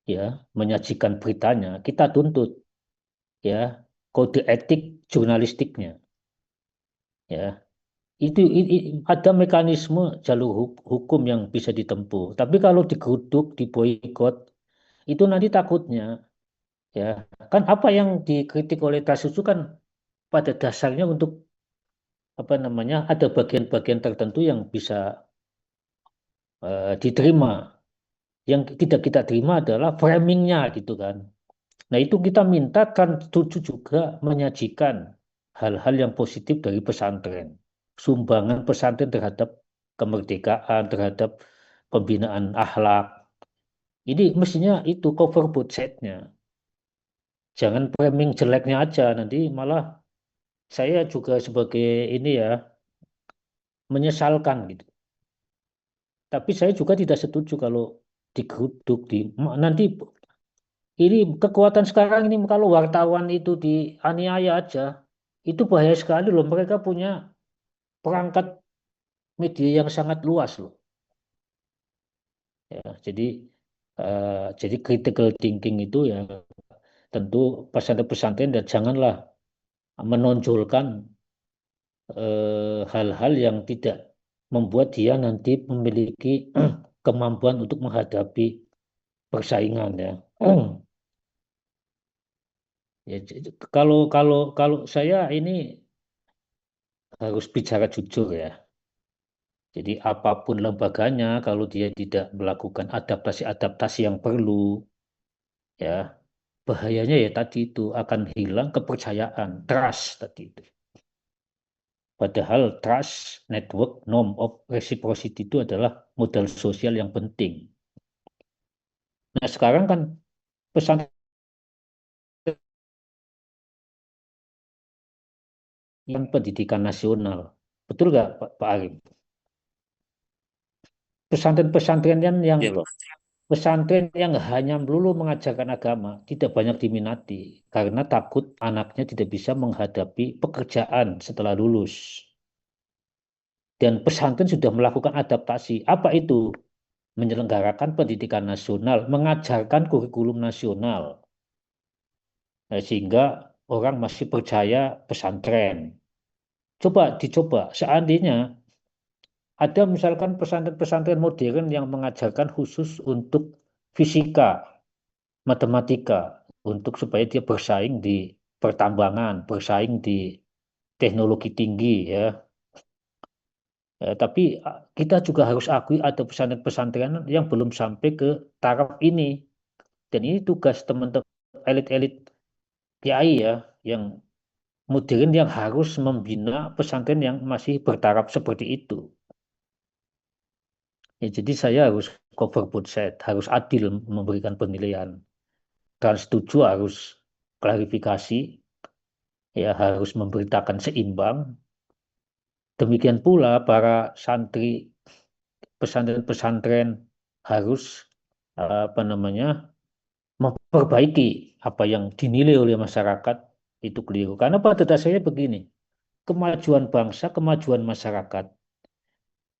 Speaker 1: ya menyajikan beritanya, kita tuntut ya kode etik jurnalistiknya ya. Ada mekanisme jalur hukum yang bisa ditempuh. Tapi kalau digeruduk, diboikot, itu nanti takutnya ya kan apa yang dikritik oleh Kasus itu kan pada dasarnya untuk apa namanya ada bagian-bagian tertentu yang bisa diterima. Yang tidak kita terima adalah framingnya gitu kan. Nah itu kita minta kan setuju juga menyajikan hal-hal yang positif dari pesantren. Sumbangan pesantren terhadap kemerdekaan, terhadap pembinaan akhlak. Ini mestinya itu cover both side-nya. Jangan framing jeleknya aja, nanti malah saya juga sebagai ini ya menyesalkan gitu. Tapi saya juga tidak setuju kalau digeruduk nanti ini kekuatan sekarang ini kalau wartawan itu dianiaya aja itu bahaya sekali loh. Mereka punya perangkat media yang sangat luas loh. Ya, jadi critical thinking itu ya tentu pesantren-pesantren dan janganlah menonjolkan hal-hal yang tidak membuat dia nanti memiliki kemampuan untuk menghadapi persaingan ya. Ya, kalau kalau kalau saya ini harus bicara jujur ya. Jadi apapun lembaganya, kalau dia tidak melakukan adaptasi-adaptasi yang perlu, ya bahayanya ya tadi itu akan hilang kepercayaan, trust tadi itu. Padahal trust, network, norm of reciprocity itu adalah modal sosial yang penting. Nah sekarang kan pesan pendidikan nasional, betul nggak Pak Arif? Pesantren-pesantren yang
Speaker 4: Iya, Bro.
Speaker 1: pesantren yang hanya melulu mengajarkan agama tidak banyak diminati karena takut anaknya tidak bisa menghadapi pekerjaan setelah lulus. Dan pesantren sudah melakukan adaptasi. Apa itu? Menyelenggarakan pendidikan nasional, mengajarkan kurikulum nasional. Nah, sehingga orang masih percaya pesantren. Coba dicoba, seandainya ada misalkan pesantren-pesantren modern yang mengajarkan khusus untuk fisika, matematika, untuk supaya dia bersaing di pertambangan, bersaing di teknologi tinggi ya. Tapi kita juga harus akui ada pesantren-pesantren yang belum sampai ke taraf ini. Dan ini tugas teman-teman elit-elit kiai ya, yang modern yang harus membina pesantren yang masih bertaraf seperti itu. Ya, jadi saya harus cover both side, harus adil memberikan penilaian. Dan setuju harus klarifikasi, ya harus memberitakan seimbang. Demikian pula para santri pesantren-pesantren harus memperbaiki apa yang dinilai oleh masyarakat itu keliru. Karena pada dasarnya begini, kemajuan bangsa, kemajuan masyarakat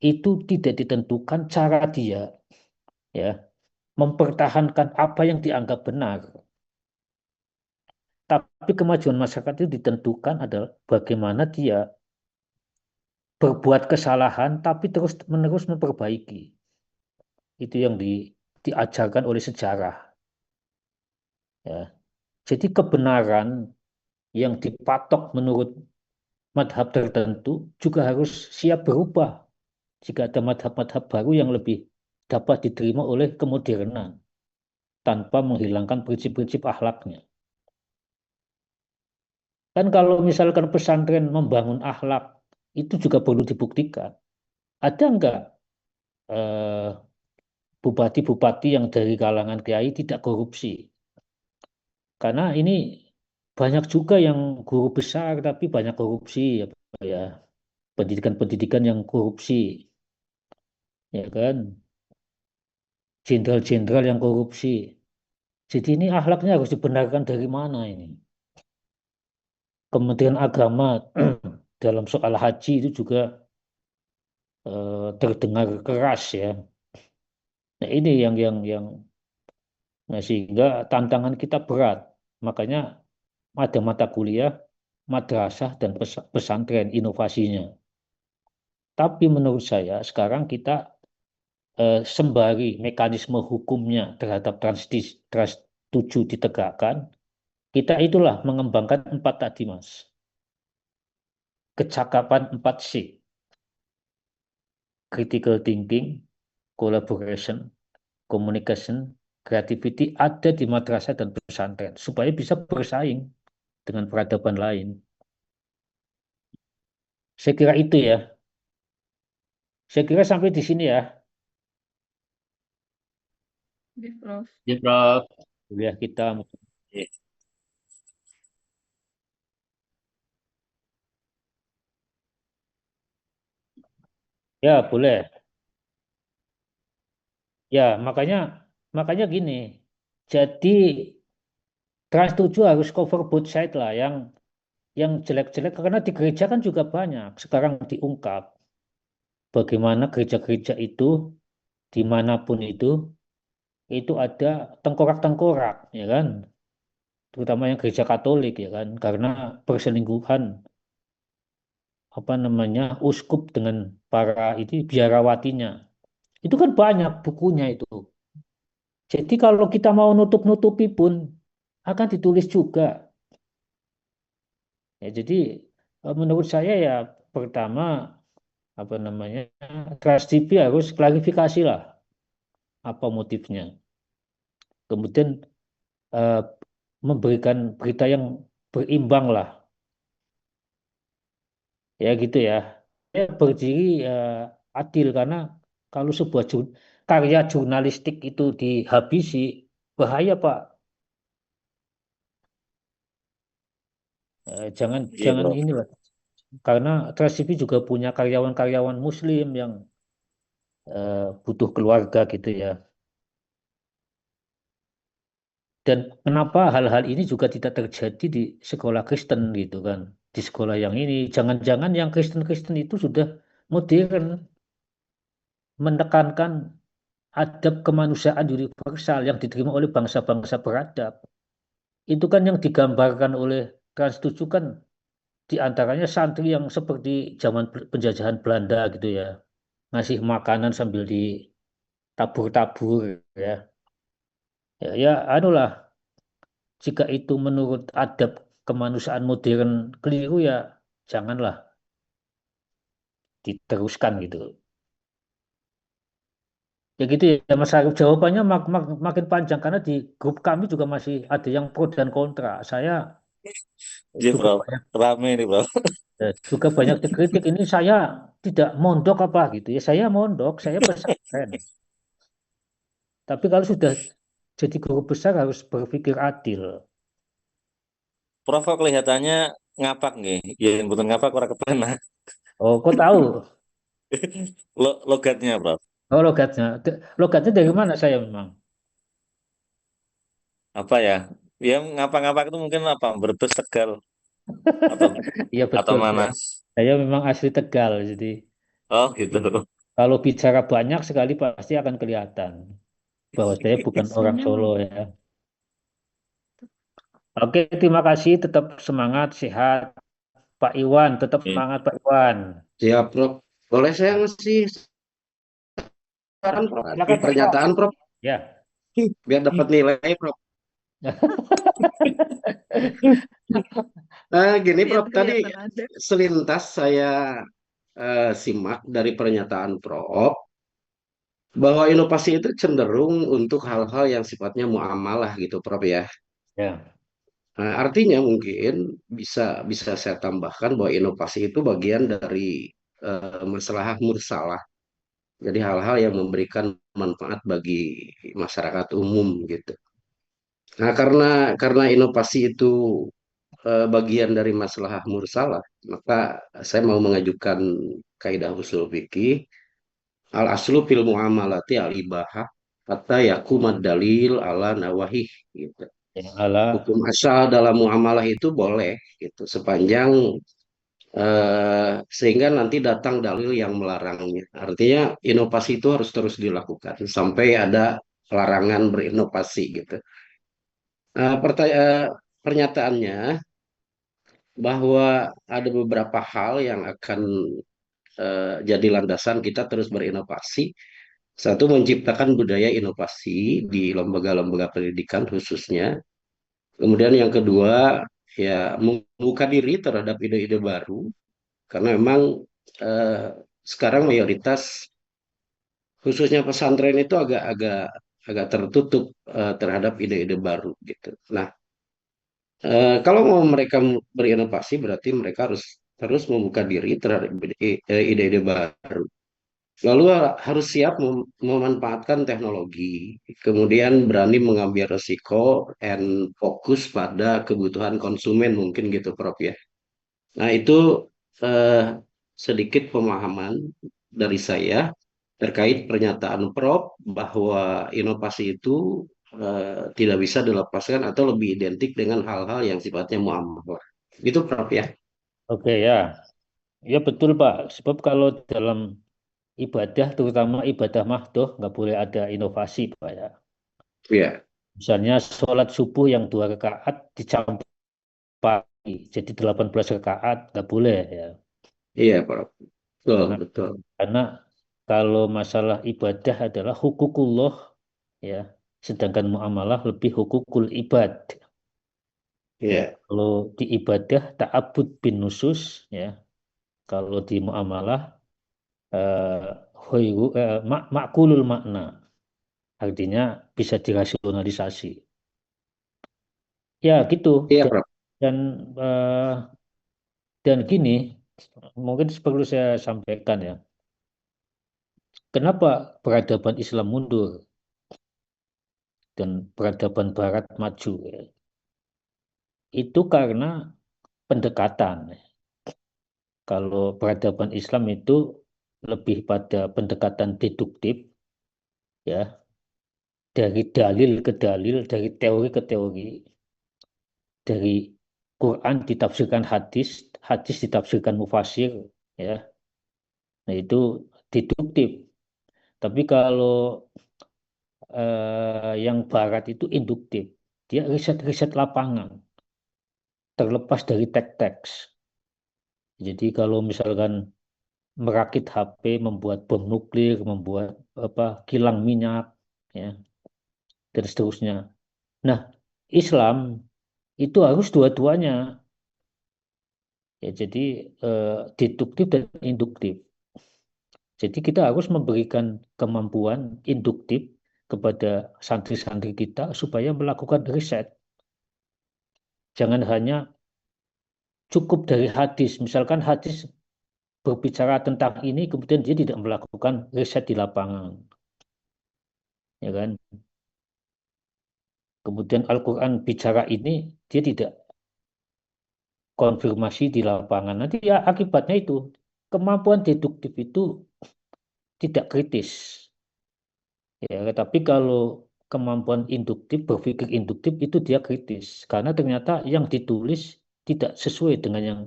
Speaker 1: itu tidak ditentukan cara dia ya mempertahankan apa yang dianggap benar. Tapi kemajuan masyarakat itu ditentukan adalah bagaimana dia berbuat kesalahan tapi terus-menerus memperbaiki. Itu yang diajarkan oleh sejarah. Ya. Jadi kebenaran yang dipatok menurut madhab tertentu juga harus siap berubah jika ada madhab-madhab baru yang lebih dapat diterima oleh kemodernan tanpa menghilangkan prinsip-prinsip akhlaknya. Kan kalau misalkan pesantren membangun akhlak, itu juga perlu dibuktikan. Ada enggak bupati-bupati yang dari kalangan kiai tidak korupsi? Karena ini banyak juga yang guru besar tapi banyak korupsi ya, pendidikan-pendidikan yang korupsi, ya kan, jenderal-jenderal yang korupsi. Jadi ini akhlaknya harus dibenarkan dari mana ini? Kementerian Agama dalam soal haji itu juga terdengar keras ya. Nah ini yang nah, sehingga tantangan kita berat. Makanya ada mata kuliah, madrasah dan pesantren inovasinya. Tapi menurut saya sekarang kita sembari mekanisme hukumnya terhadap trans 7 ditegakkan, kita itulah mengembangkan 4 tadi, Mas. Kecakapan 4C. Critical thinking, collaboration, communication, creativity ada di madrasah dan pesantren supaya bisa bersaing dengan peradaban lain. Saya kira itu ya. Saya kira sampai di sini ya.
Speaker 2: Prof.
Speaker 4: Iya, Prof.
Speaker 1: Ya kita
Speaker 4: Iya.
Speaker 1: ya boleh. Ya makanya gini. Jadi Trans 7 harus cover both side lah yang jelek-jelek karena di gereja kan juga banyak sekarang diungkap bagaimana gereja-gereja itu dimanapun itu ada tengkorak-tengkorak ya kan, terutama yang gereja Katolik ya kan, karena perselingkuhan uskup dengan para itu biarawatinya itu kan banyak bukunya itu. Jadi kalau kita mau nutup-nutupi pun akan ditulis juga ya. Jadi menurut saya ya pertama apa namanya Trans TV harus klarifikasi lah apa motifnya. Kemudian memberikan berita yang berimbang lah, ya gitu ya. Saya berdiri adil karena kalau sebuah karya jurnalistik itu dihabisi, bahaya Pak. Jangan
Speaker 4: Iya,
Speaker 1: jangan
Speaker 4: Prof.
Speaker 1: ini Pak. Karena Trans TV juga punya karyawan-karyawan Muslim yang butuh keluarga gitu ya. Dan kenapa hal-hal ini juga tidak terjadi di sekolah Kristen gitu kan? Di sekolah yang ini, jangan-jangan yang Kristen-Kristen itu sudah modern, menekankan adab kemanusiaan universal yang diterima oleh bangsa-bangsa beradab. Itu kan yang digambarkan oleh Trans 7 kan diantaranya santri yang seperti zaman penjajahan Belanda gitu ya. Ngasih makanan sambil ditabur-tabur ya. Ya, anulah, jika itu menurut adab kemanusiaan modern keliru ya janganlah diteruskan gitu. Ya gitu ya Mas Arief, jawabannya makin panjang karena di grup kami juga masih ada yang pro dan kontra. Saya
Speaker 4: Iya,
Speaker 1: juga
Speaker 4: Prof.
Speaker 1: banyak
Speaker 4: Rame nih, Prof.
Speaker 1: juga banyak dikritik ini saya tidak mondok apa gitu ya. Saya mondok, saya pesantren. Tapi kalau sudah jadi guru besar harus berpikir adil.
Speaker 4: Prof kok kelihatannya ngapak nih. Ya, yang betul ngapak orang kepana.
Speaker 1: Oh, kok tahu?
Speaker 4: Logatnya, Prof.
Speaker 1: Oh, logatnya. Logatnya dari mana saya memang?
Speaker 4: Apa ya? Ya, ngapak-ngapak itu mungkin apa? Brebes, Tegal. Atau
Speaker 1: Iya
Speaker 4: atau
Speaker 1: betul.
Speaker 4: mana?
Speaker 1: Saya memang asli Tegal, jadi
Speaker 4: Oh, gitu.
Speaker 1: kalau bicara banyak sekali pasti akan kelihatan bahwa saya bukan orang Solo ya. Oke, terima kasih. Tetap semangat, sehat. Pak Iwan, tetap
Speaker 4: Iya.
Speaker 1: semangat Pak Iwan.
Speaker 6: Siap, Prof. Boleh saya ngasih saran, Prof?
Speaker 1: Silakan Pak Prof.
Speaker 6: Pernyataan, Prof,
Speaker 1: Ya.
Speaker 6: biar dapat nilai, Prof. Gini, Prof, tadi
Speaker 2: Kelihatan ada.
Speaker 6: selintas saya simak dari pernyataan Prof bahwa inovasi itu cenderung untuk hal-hal yang sifatnya muamalah gitu, Prof ya.
Speaker 1: Ya.
Speaker 6: Nah, artinya mungkin bisa bisa saya tambahkan bahwa inovasi itu bagian dari masalah mursalah. Jadi hal-hal yang memberikan manfaat bagi masyarakat umum gitu. Nah, karena inovasi itu bagian dari masalah mursalah, maka saya mau mengajukan kaidah usul fikih al aslu fil muamalati al ibahah kata yakumad dalil ala nawahih gitu.
Speaker 1: Ya, Allah.
Speaker 6: Hukum asal dalam muamalah itu boleh gitu sepanjang sehingga nanti datang dalil yang melarangnya. Artinya inovasi itu harus terus dilakukan sampai ada larangan berinovasi gitu. Pernyataannya bahwa ada beberapa hal yang akan jadi landasan kita terus berinovasi. Satu, menciptakan budaya inovasi di lembaga-lembaga pendidikan khususnya. Kemudian yang kedua, ya membuka diri terhadap ide-ide baru. Karena memang eh, sekarang mayoritas, khususnya pesantren itu agak-agak agak tertutup terhadap ide-ide baru gitu. Nah, kalau mau mereka berinovasi berarti mereka harus terus membuka diri terhadap ide-ide baru. Lalu harus siap memanfaatkan teknologi, kemudian berani mengambil resiko and fokus pada kebutuhan konsumen mungkin gitu Prof ya. Nah itu eh, sedikit pemahaman dari saya terkait pernyataan Prof bahwa inovasi itu tidak bisa dilepaskan atau lebih identik dengan hal-hal yang sifatnya muamalah. Gitu Prof ya.
Speaker 1: Oke ya. Ya betul Pak. Sebab kalau dalam ibadah, terutama ibadah mahdoh, nggak boleh ada inovasi Pak ya.
Speaker 6: Iya,
Speaker 1: Misalnya sholat subuh yang 2 rakaat dicampur pagi, jadi 18 rakaat, nggak boleh ya.
Speaker 6: iya Prof. Betul,
Speaker 1: Karena,
Speaker 6: betul.
Speaker 1: karena kalau masalah ibadah adalah hukukullah ya, sedangkan muamalah lebih hukukul ibad.
Speaker 6: Iya.
Speaker 1: Kalau di ibadah ta'abbud bin nusus ya, kalau di muamalah makulul makna, artinya bisa dirasionalisasi. Ya gitu.
Speaker 6: Iya,
Speaker 1: Dan
Speaker 6: Prof.
Speaker 1: dan, eh, dan gini, mungkin perlu saya sampaikan ya. Kenapa peradaban Islam mundur dan peradaban Barat maju? Ya? Itu karena pendekatan. Kalau peradaban Islam itu lebih pada pendekatan deduktif, ya, dari dalil ke dalil, dari teori ke teori, dari Quran ditafsirkan hadis, hadis ditafsirkan mufasir, ya. Nah itu deduktif. Tapi kalau yang Barat itu induktif, dia riset-riset lapangan, terlepas dari teks-teks. Jadi kalau misalkan merakit HP, membuat bom nuklir, membuat kilang minyak, ya, dan seterusnya. Nah, Islam itu harus dua-duanya, ya. Jadi deduktif dan induktif. Jadi kita harus memberikan kemampuan induktif kepada santri-santri kita supaya melakukan riset. Jangan hanya cukup dari hadis. Misalkan hadis berbicara tentang ini, kemudian dia tidak melakukan riset di lapangan, ya kan? Kemudian Al-Quran bicara ini, dia tidak konfirmasi di lapangan. Nanti ya akibatnya itu, kemampuan deduktif itu tidak kritis. Ya, tapi kalau kemampuan induktif, berpikir induktif itu dia kritis. Karena ternyata yang ditulis tidak sesuai dengan yang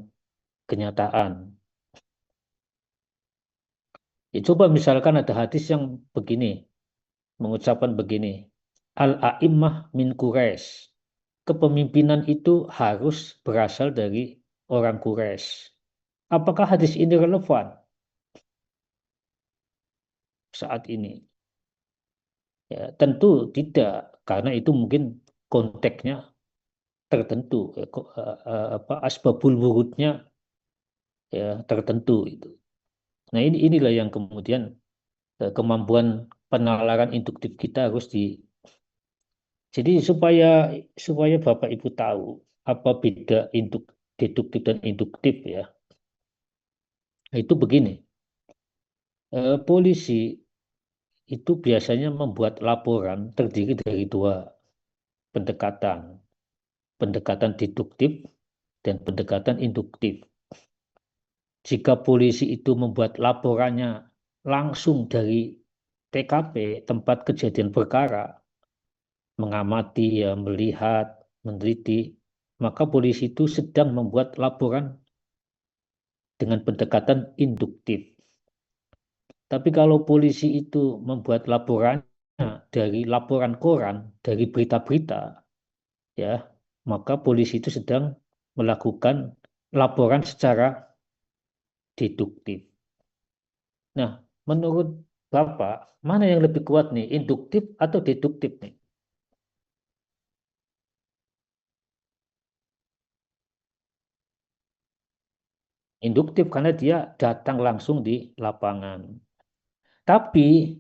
Speaker 1: kenyataan. Ya, coba misalkan ada hadis yang begini, mengucapkan begini, Al-a'immah min Quraisy. Kepemimpinan itu harus berasal dari orang Quraisy. Apakah hadis ini relevan saat ini? Ya, tentu tidak, karena itu mungkin konteksnya tertentu, asbabul wurudnya ya tertentu itu. Nah inilah yang kemudian kemampuan penalaran induktif kita harus di. Jadi supaya Bapak Ibu tahu apa beda deduktif dan induktif ya. Itu begini, polisi itu biasanya membuat laporan terdiri dari dua pendekatan, pendekatan deduktif dan pendekatan induktif. Jika polisi itu membuat laporannya langsung dari TKP, tempat kejadian perkara, mengamati, ya, melihat, meneliti, maka polisi itu sedang membuat laporan dengan pendekatan induktif. Tapi kalau polisi itu membuat laporannya dari laporan koran, dari berita-berita, ya, maka polisi itu sedang melakukan laporan secara deduktif. Nah, menurut Bapak, mana yang lebih kuat nih, induktif atau deduktif nih? Induktif karena dia datang langsung di lapangan. Tapi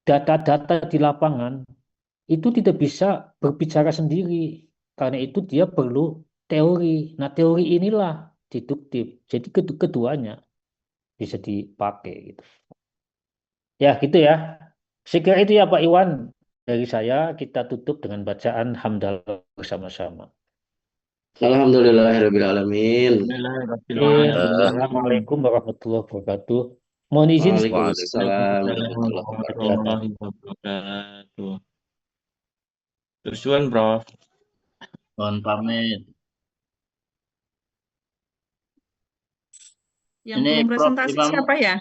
Speaker 1: data-data di lapangan itu tidak bisa berbicara sendiri. Karena itu dia perlu teori. Nah, teori inilah deduktif. Jadi keduanya bisa dipakai gitu. Ya, gitu ya. Saya kira itu ya Pak Iwan. Dari saya kita tutup dengan bacaan hamdalah bersama-sama.
Speaker 6: Alhamdulillahirrahmanirrahim.
Speaker 1: Assalamualaikum warahmatullahi wabarakatuh. Mohon izin.
Speaker 6: Waalaikumsalam warahmatullahi wabarakatuh.
Speaker 8: Warahmatullahi wabarakatuh. Terus Prof.
Speaker 5: Mohon pamit.
Speaker 2: Yang
Speaker 5: Ini
Speaker 2: belum
Speaker 5: Prof
Speaker 2: presentasi
Speaker 5: Imam
Speaker 2: siapa ya?